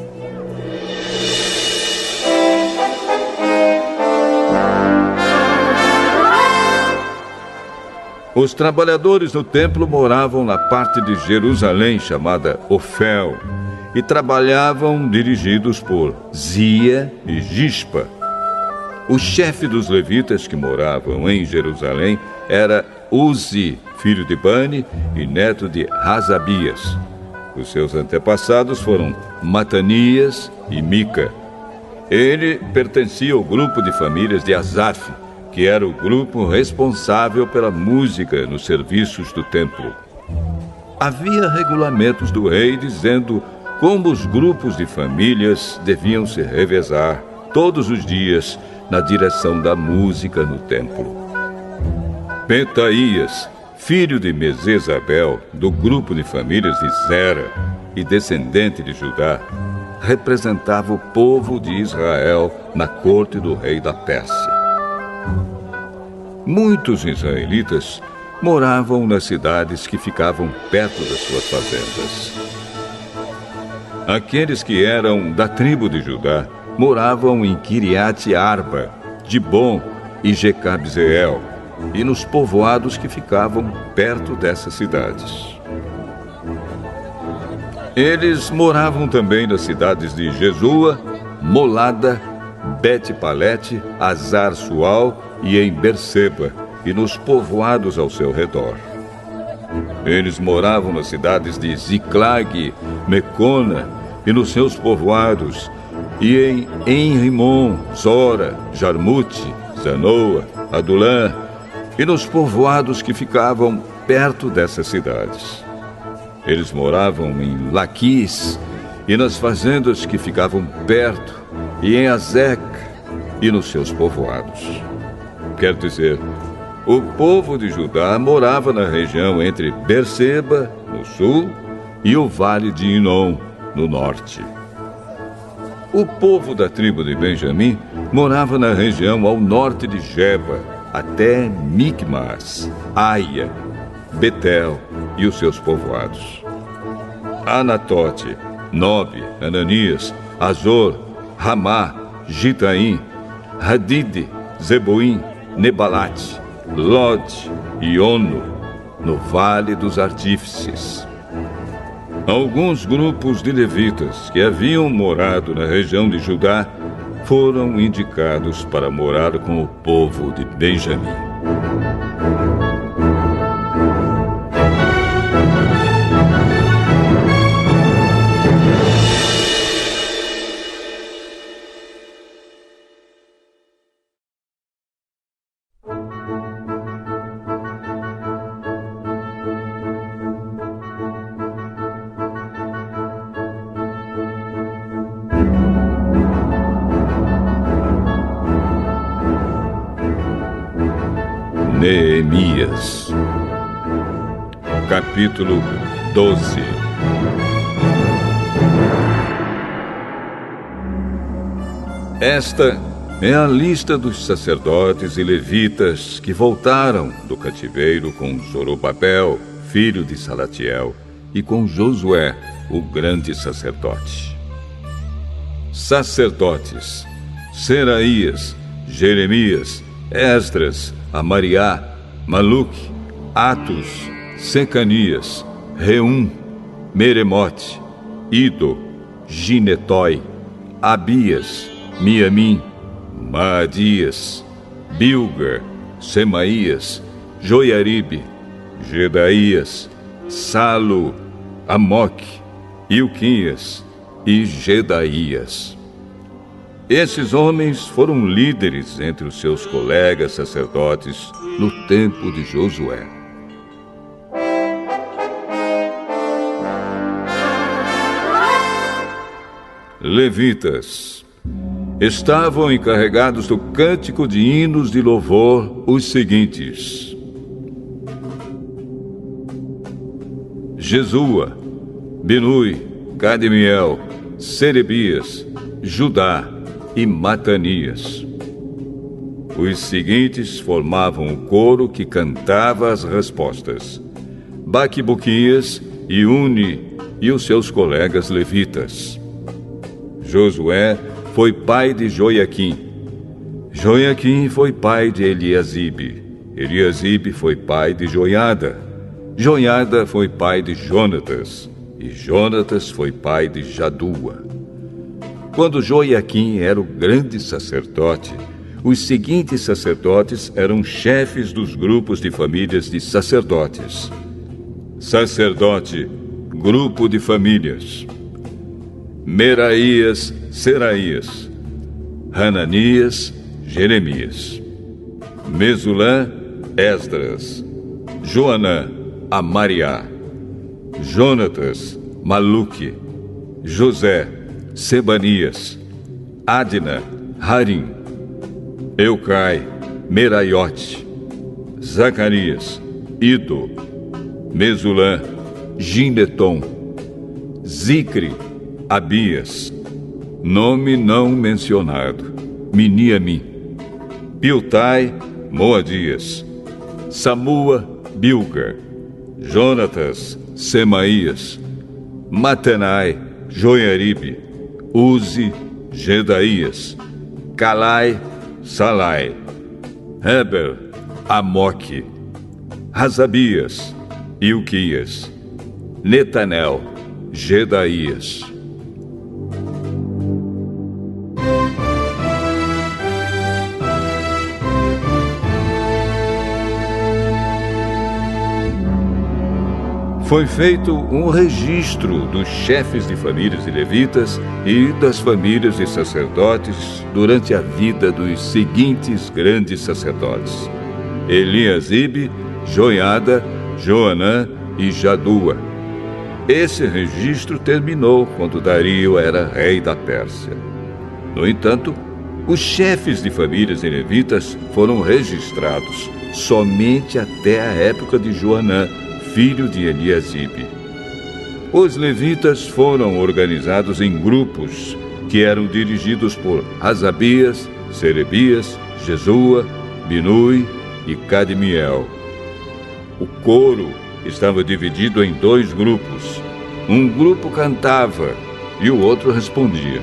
Os trabalhadores do templo moravam na parte de Jerusalém chamada Ofel e trabalhavam dirigidos por Zia e Gispa. O chefe dos levitas que moravam em Jerusalém era Uzi, filho de Bani e neto de Hasabias. Os seus antepassados foram Matanias e Mica. Ele pertencia ao grupo de famílias de Asaf, que era o grupo responsável pela música nos serviços do templo. Havia regulamentos do rei dizendo como os grupos de famílias deviam se revezar todos os dias na direção da música no templo. Petaías, filho de Mesesabel, do grupo de famílias de Zera e descendente de Judá, representava o povo de Israel na corte do rei da Pérsia. Muitos israelitas moravam nas cidades que ficavam perto das suas fazendas. Aqueles que eram da tribo de Judá moravam em Kiriat Arba, Dibon e Jecabzeel, e nos povoados que ficavam perto dessas cidades. Eles moravam também nas cidades de Jesua, Molada, Bet-Palete, Azar-Sual e em Berseba, e nos povoados ao seu redor. Eles moravam nas cidades de Ziclag, Mecona e nos seus povoados, e em Enrimon, Zora, Jarmute, Zanoa, Adulã, e nos povoados que ficavam perto dessas cidades. Eles moravam em Laquis e nas fazendas que ficavam perto, e em Azec e nos seus povoados. Quer dizer, o povo de Judá morava na região entre Berseba, no sul, e o vale de Inom, no norte. O povo da tribo de Benjamim morava na região ao norte de Geba, até Micmas, Aia, Betel e os seus povoados. Anatote, Nobe, Ananias, Azor, Ramá, Gitaim, Hadide, Zeboim, Nebalate, Lod e Ono, no Vale dos Artífices. Alguns grupos de levitas que haviam morado na região de Judá foram indicados para morar com o povo de Benjamim. Neemias. Capítulo 12. Esta é a lista dos sacerdotes e levitas que voltaram do cativeiro com Zorobabel, filho de Salatiel, e com Josué, o grande sacerdote. Sacerdotes: Seraías, Jeremias, Esdras, Amariá, Maluque, Atos, Secanias, Reum, Meremote, Ido, Ginetói, Abias, Miamim, Maadias, Bilga, Semaías, Joiaribe, Gedaías, Salo, Amoque, Ilquias e Gedaías. Esses homens foram líderes entre os seus colegas sacerdotes no tempo de Josué. Levitas: estavam encarregados do cântico de hinos de louvor os seguintes: Jesua, Binui, Cadmiel, Serebias, Judá e Matanias. Os seguintes formavam o coro que cantava as respostas: Baquibuquias e Uni e os seus colegas levitas. Josué foi pai de Joiaquim. Joiaquim foi pai de Eliasibe. Eliasibe foi pai de Joiada. Joiada foi pai de Jonatas. E Jonatas foi pai de Jadua. Quando Joiaquim era o grande sacerdote, os seguintes sacerdotes eram chefes dos grupos de famílias de sacerdotes. Sacerdote, grupo de famílias: Meraías, Seraías, Hananias, Jeremias, Mesulã, Esdras, Joanã, Amariá, Jonatas, Maluque, José, Sebanias, Adna, Harim, Eucai, Meraiote, Zacarias, Ido, Mesulã, Gineton, Zicre, Abias, nome não mencionado, Miniamim, Piltai, Moadias, Samua, Bilga, Jonatas, Semaías, Matanai, Joiaribe, Uzi, Gedaías, Calai, Salai, Heber, Amoque, Razabias, Ilquias, Netanel, Gedaías. Foi feito um registro dos chefes de famílias e levitas e das famílias de sacerdotes durante a vida dos seguintes grandes sacerdotes: Eliasibe, Joiada, Joanã e Jadua. Esse registro terminou quando Dario era rei da Pérsia. No entanto, os chefes de famílias e levitas foram registrados somente até a época de Joanã, filho de Eliasibe. Os levitas foram organizados em grupos que eram dirigidos por Asabias, Serebias, Jesua, Binui e Cadmiel. O coro estava dividido em 2 grupos. Um grupo cantava e o outro respondia.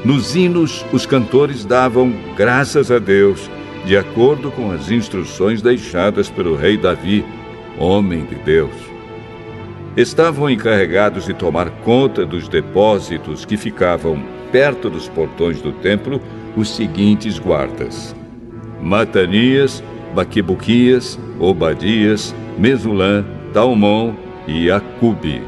Nos hinos, os cantores davam graças a Deus, de acordo com as instruções deixadas pelo rei Davi, homem de Deus. Estavam encarregados de tomar conta dos depósitos que ficavam perto dos portões do templo os seguintes guardas: Matanias, Baquibuquias, Obadias, Mesulã, Talmon e Acube.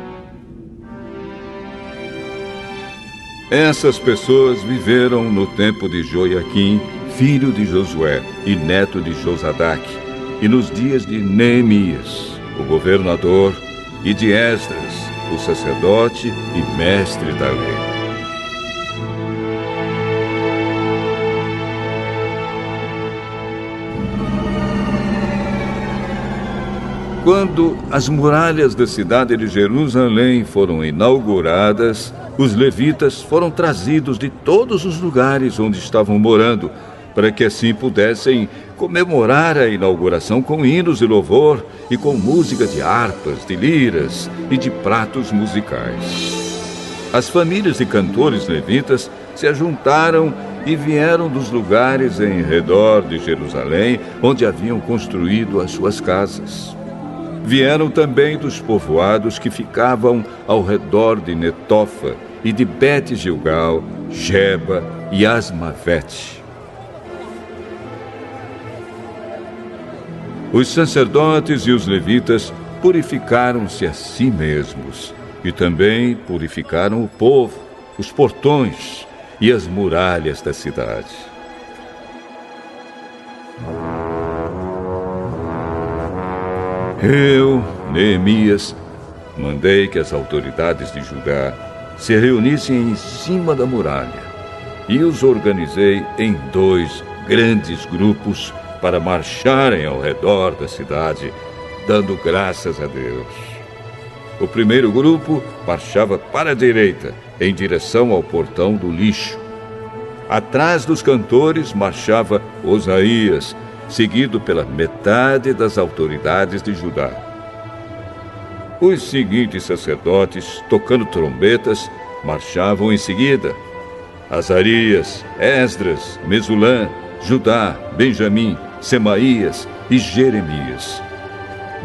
Essas pessoas viveram no tempo de Joiaquim, filho de Josué e neto de Josadaque, e nos dias de Neemias, o governador, e de Esdras, o sacerdote e mestre da lei. Quando as muralhas da cidade de Jerusalém foram inauguradas, os levitas foram trazidos de todos os lugares onde estavam morando, para que assim pudessem comemorar a inauguração com hinos de louvor e com música de harpas, de liras e de pratos musicais. As famílias de cantores levitas se ajuntaram e vieram dos lugares em redor de Jerusalém, onde haviam construído as suas casas. Vieram também dos povoados que ficavam ao redor de Netofa e de Bet-Gilgal, Geba e Asmavete. Os sacerdotes e os levitas purificaram-se a si mesmos e também purificaram o povo, os portões e as muralhas da cidade. Eu, Neemias, mandei que as autoridades de Judá se reunissem em cima da muralha e os organizei em 2 grandes grupos para marcharem ao redor da cidade, dando graças a Deus. O primeiro grupo marchava para a direita, em direção ao portão do lixo. Atrás dos cantores marchava Osaías, seguido pela metade das autoridades de Judá. Os seguintes sacerdotes, tocando trombetas, marchavam em seguida: Azarias, Esdras, Mesulã, Judá, Benjamim, Semaías e Jeremias.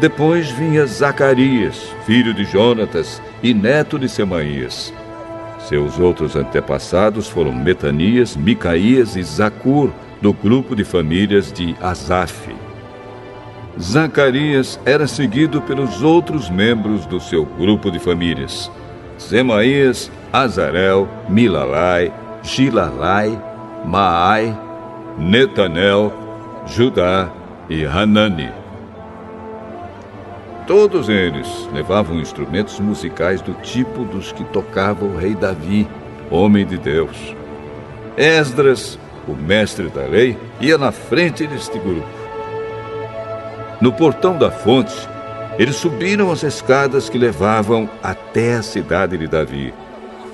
Depois vinha Zacarias, filho de Jonatas e neto de Semaías. Seus outros antepassados foram Metanias, Micaías e Zacur, do grupo de famílias de Asaf. Zacarias era seguido pelos outros membros do seu grupo de famílias: Semaías, Azarel, Milalai, Gilalai, Maai, Netanel, Judá e Hanani. Todos eles levavam instrumentos musicais do tipo dos que tocava o rei Davi, homem de Deus. Esdras, o mestre da lei, ia na frente deste grupo. No portão da fonte, eles subiram as escadas que levavam até a cidade de Davi.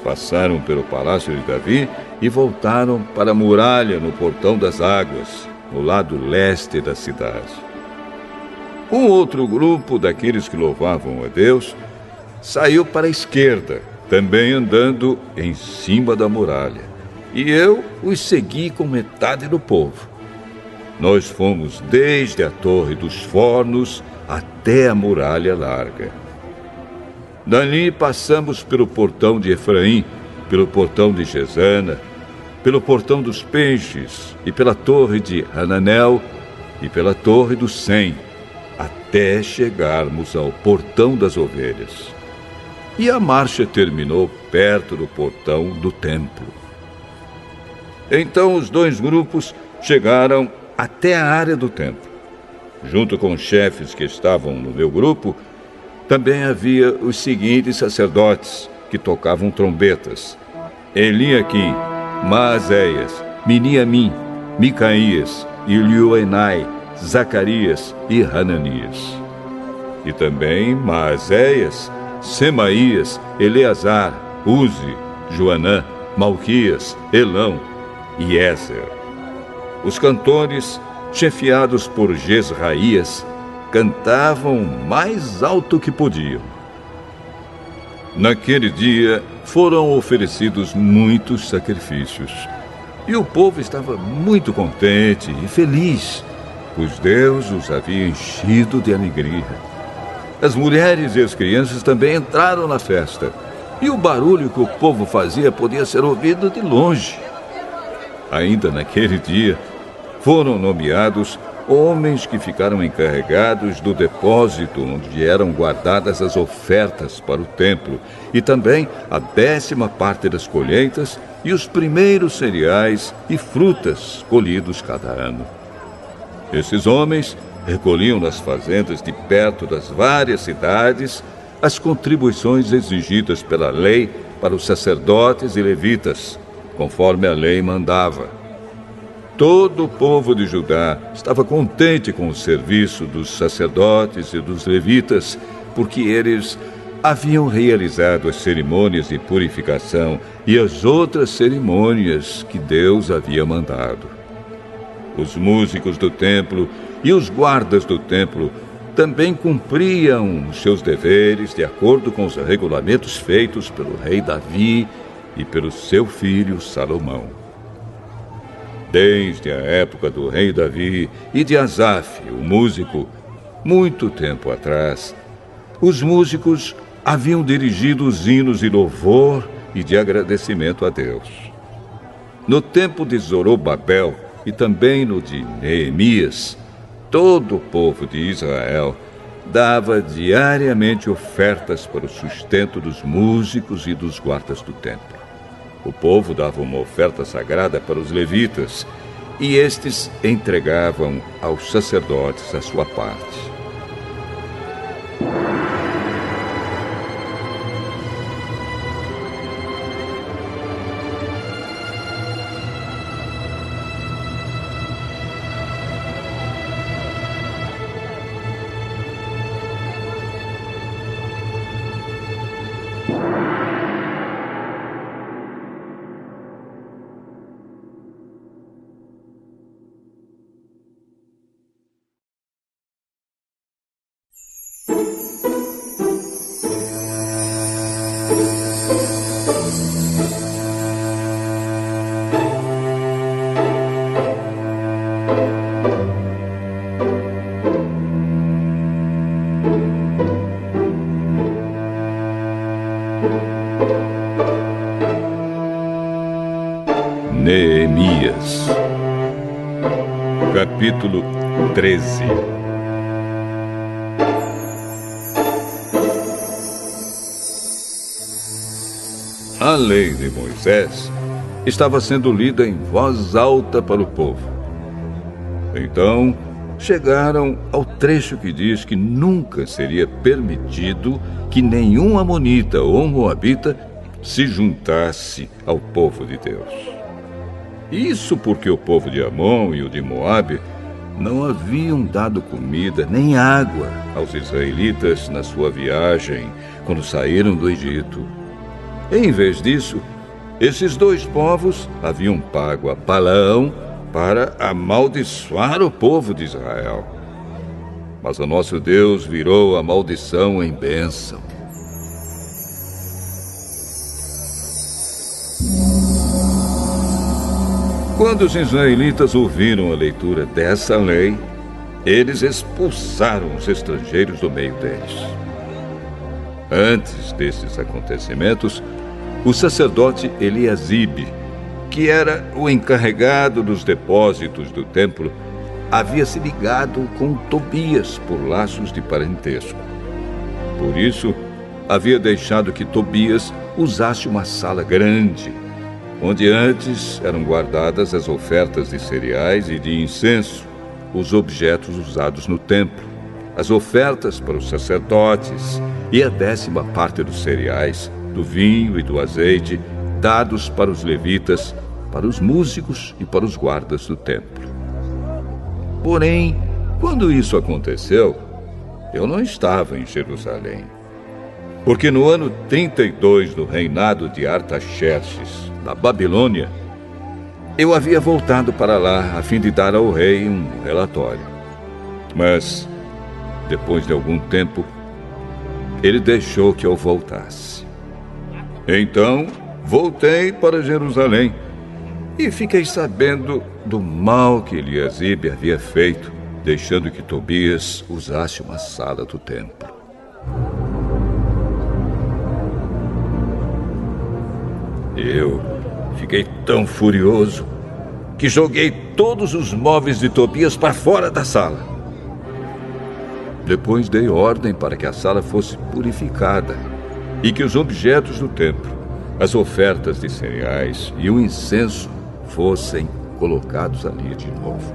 Passaram pelo palácio de Davi e voltaram para a muralha no portão das águas, no lado leste da cidade. Um outro grupo daqueles que louvavam a Deus saiu para a esquerda, também andando em cima da muralha. E eu os segui com metade do povo. Nós fomos desde a Torre dos Fornos até a muralha larga. Dali passamos pelo portão de Efraim, pelo portão de Gesana, pelo portão dos Peixes e pela torre de Hananel e pela torre do Sem, até chegarmos ao portão das ovelhas. E a marcha terminou perto do portão do templo. Então os 2 grupos chegaram até a área do templo. Junto com os chefes que estavam no meu grupo, também havia os seguintes sacerdotes que tocavam trombetas: Eliaquim, Maazéias, Miniamim, Micaías, Ilioenai, Zacarias e Hananias. E também Maazéias, Semaías, Eleazar, Uzi, Joanã, Malquias, Elão e Ézer. Os cantores, chefiados por Jezraías, cantavam mais alto que podiam. Naquele dia foram oferecidos muitos sacrifícios, e o povo estava muito contente e feliz, pois Deus os havia enchido de alegria. As mulheres e as crianças também entraram na festa, e o barulho que o povo fazia podia ser ouvido de longe. Ainda naquele dia, foram nomeados homens que ficaram encarregados do depósito onde eram guardadas as ofertas para o templo, e também a 10ª parte das colheitas e os primeiros cereais e frutas colhidos cada ano. Esses homens recolhiam nas fazendas de perto das várias cidades as contribuições exigidas pela lei para os sacerdotes e levitas, conforme a lei mandava. todo o povo de Judá estava contente com o serviço dos sacerdotes e dos levitas, porque eles haviam realizado as cerimônias de purificação e as outras cerimônias que Deus havia mandado. Os músicos do templo e os guardas do templo também cumpriam os seus deveres de acordo com os regulamentos feitos pelo rei Davi e pelo seu filho Salomão. Desde a época do rei Davi e de Asaf, o músico, muito tempo atrás, os músicos haviam dirigido os hinos de louvor e de agradecimento a Deus. No tempo de Zorobabel e também no de Neemias, todo o povo de Israel dava diariamente ofertas para o sustento dos músicos e dos guardas do templo. O povo dava uma oferta sagrada para os levitas e estes entregavam aos sacerdotes a sua parte. Neemias, capítulo 13. A lei de Moisés estava sendo lida em voz alta para o povo. Então, chegaram ao trecho que diz que nunca seria permitido que nenhum amonita ou moabita se juntasse ao povo de Deus. Isso porque o povo de Amon e o de Moabe não haviam dado comida nem água aos israelitas na sua viagem quando saíram do Egito. Em vez disso, esses dois povos haviam pago a Balaão para amaldiçoar o povo de Israel. Mas o nosso Deus virou a maldição em bênção. Quando os israelitas ouviram a leitura dessa lei, eles expulsaram os estrangeiros do meio deles. Antes desses acontecimentos, o sacerdote Eliasibe, que era o encarregado dos depósitos do templo, havia se ligado com Tobias por laços de parentesco. Por isso, havia deixado que Tobias usasse uma sala grande, onde antes eram guardadas as ofertas de cereais e de incenso, os objetos usados no templo, as ofertas para os sacerdotes e a 10ª dos cereais, do vinho e do azeite, dados para os levitas, para os músicos e para os guardas do templo. Porém, quando isso aconteceu, eu não estava em Jerusalém, porque no ano 32 do reinado de Artaxerxes, da Babilônia, eu havia voltado para lá a fim de dar ao rei um relatório. Mas, depois de algum tempo, ele deixou que eu voltasse. Então, voltei para Jerusalém e fiquei sabendo do mal que Eliasibe havia feito, deixando que Tobias usasse uma sala do templo. Eu fiquei tão furioso que joguei todos os móveis de Tobias para fora da sala. Depois dei ordem para que a sala fosse purificada e que os objetos do templo, as ofertas de cereais e o incenso fossem colocados ali de novo.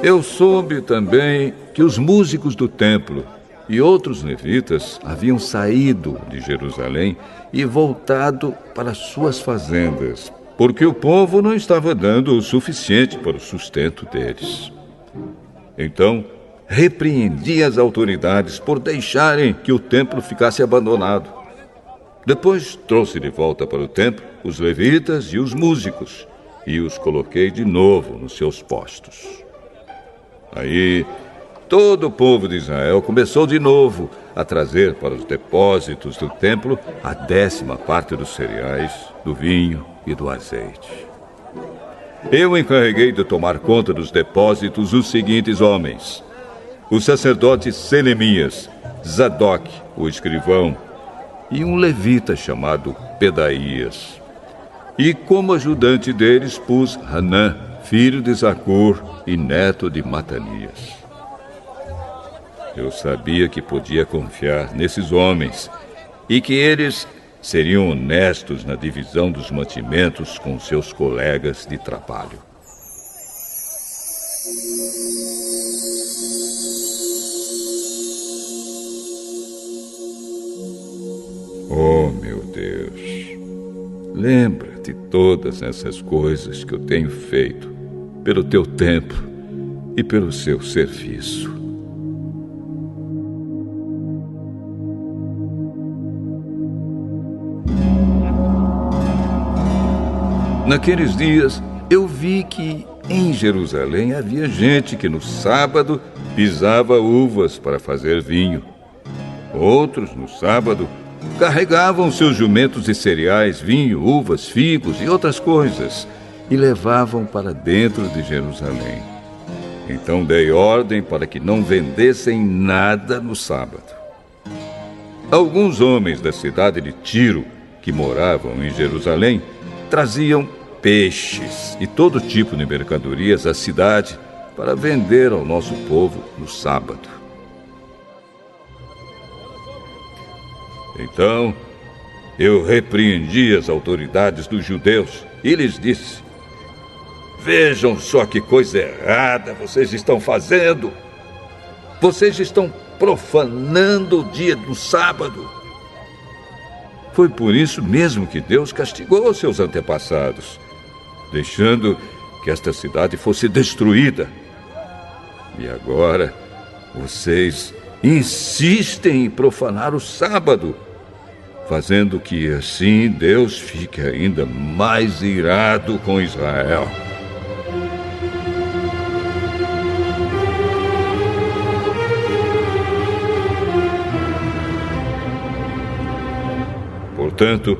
Eu soube também que os músicos do templo e outros levitas haviam saído de Jerusalém e voltado para suas fazendas, porque o povo não estava dando o suficiente para o sustento deles. Então, repreendi as autoridades por deixarem que o templo ficasse abandonado. Depois trouxe de volta para o templo os levitas e os músicos e os coloquei de novo nos seus postos. Aí, todo o povo de Israel começou de novo a trazer para os depósitos do templo a 10ª parte dos cereais, do vinho e do azeite. Eu encarreguei de tomar conta dos depósitos os seguintes homens: o sacerdote Selemias, Zadok, o escrivão, e um levita chamado Pedaías. E como ajudante deles pus Hanã, filho de Zacur e neto de Matanias. Eu sabia que podia confiar nesses homens e que eles seriam honestos na divisão dos mantimentos com seus colegas de trabalho. Oh, meu Deus, lembra de todas essas coisas que eu tenho feito pelo teu templo e pelo seu serviço. Naqueles dias, eu vi que em Jerusalém havia gente que no sábado pisava uvas para fazer vinho. Outros, no sábado, carregavam seus jumentos de cereais, vinho, uvas, figos e outras coisas e levavam para dentro de Jerusalém. Então dei ordem para que não vendessem nada no sábado. Alguns homens da cidade de Tiro, que moravam em Jerusalém, traziam peixes e todo tipo de mercadorias à cidade para vender ao nosso povo no sábado. Então, eu repreendi as autoridades dos judeus e lhes disse: vejam só que coisa errada vocês estão fazendo. Vocês estão profanando o dia do sábado. Foi por isso mesmo que Deus castigou seus antepassados, deixando que esta cidade fosse destruída. E agora, vocês insistem em profanar o sábado, fazendo que assim Deus fique ainda mais irado com Israel. Portanto,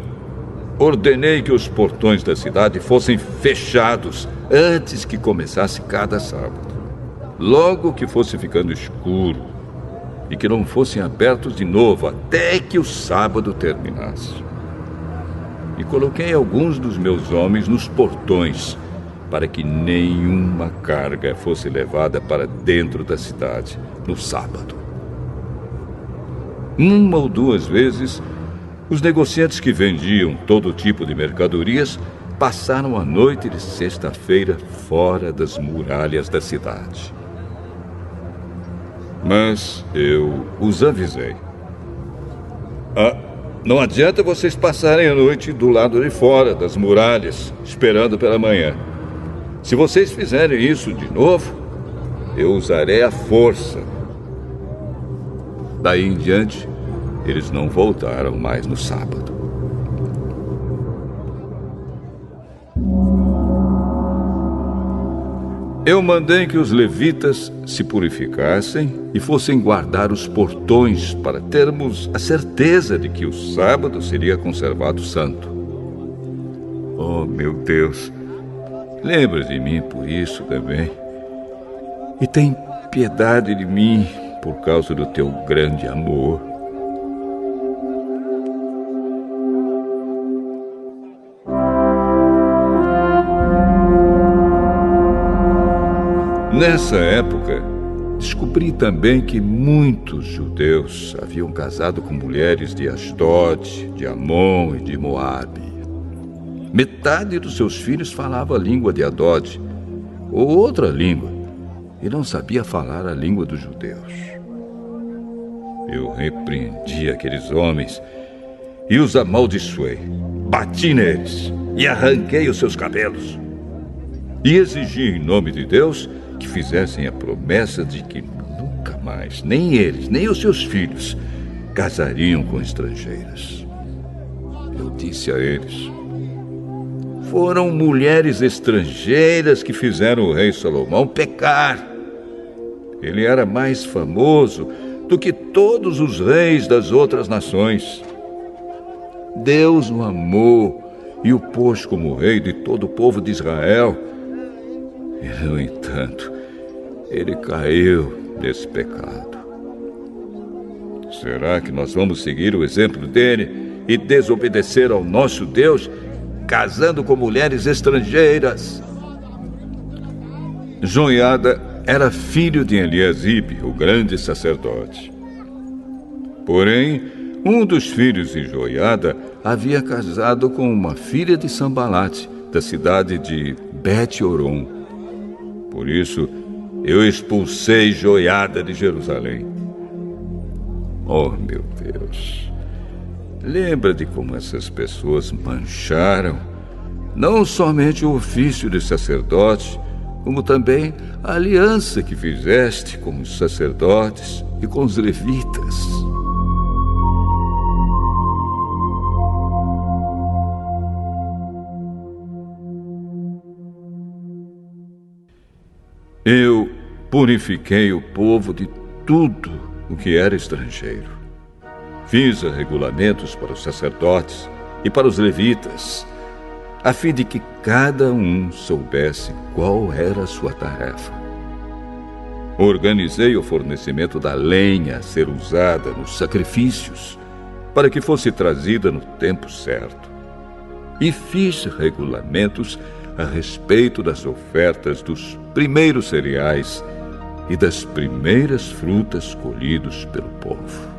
ordenei que os portões da cidade fossem fechados antes que começasse cada sábado, logo que fosse ficando escuro, e que não fossem abertos de novo até que o sábado terminasse. E coloquei alguns dos meus homens nos portões, para que nenhuma carga fosse levada para dentro da cidade no sábado. 1 ou 2 vezes, os negociantes que vendiam todo tipo de mercadorias passaram a noite de sexta-feira fora das muralhas da cidade. Mas eu os avisei: não adianta vocês passarem a noite do lado de fora das muralhas, esperando pela manhã. Se vocês fizerem isso de novo, eu usarei a força. Daí em diante, eles não voltaram mais no sábado. Eu mandei que os levitas se purificassem e fossem guardar os portões para termos a certeza de que o sábado seria conservado santo. Oh, meu Deus, lembra de mim por isso também. E tem piedade de mim por causa do teu grande amor. Nessa época, descobri também que muitos judeus haviam casado com mulheres de Asdod, de Amon e de Moabe. Metade dos seus filhos falava a língua de Adod, ou outra língua, e não sabia falar a língua dos judeus. Eu repreendi aqueles homens e os amaldiçoei. Bati neles e arranquei os seus cabelos. E exigi em nome de Deus que fizessem a promessa de que nunca mais, nem eles, nem os seus filhos, casariam com estrangeiras. Eu disse a eles: foram mulheres estrangeiras que fizeram o rei Salomão pecar. Ele era mais famoso do que todos os reis das outras nações. Deus o amou e o pôs como rei de todo o povo de Israel. E, no entanto, ele caiu nesse pecado. Será que nós vamos seguir o exemplo dele e desobedecer ao nosso Deus, casando com mulheres estrangeiras? Joiada era filho de Eliasibe, o grande sacerdote. Porém, um dos filhos de Joiada havia casado com uma filha de Sambalate, da cidade de Bet-Horon. Por isso, eu expulsei Joiada de Jerusalém. Oh, meu Deus! Lembra de como essas pessoas mancharam não somente o ofício de sacerdote, como também a aliança que fizeste com os sacerdotes e com os levitas. Eu purifiquei o povo de tudo o que era estrangeiro. Fiz regulamentos para os sacerdotes e para os levitas, a fim de que cada um soubesse qual era a sua tarefa. Organizei o fornecimento da lenha a ser usada nos sacrifícios, para que fosse trazida no tempo certo. E fiz regulamentos a respeito das ofertas dos primeiros cereais e das primeiras frutas colhidos pelo povo.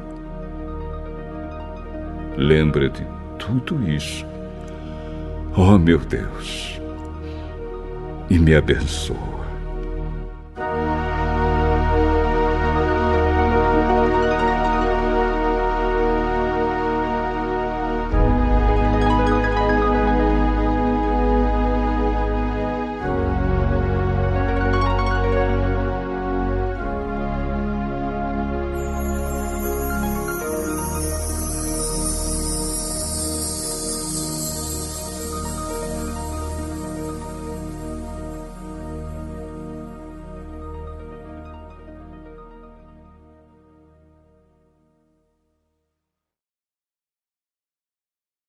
Lembra de tudo isso, oh meu Deus, e me abençoa.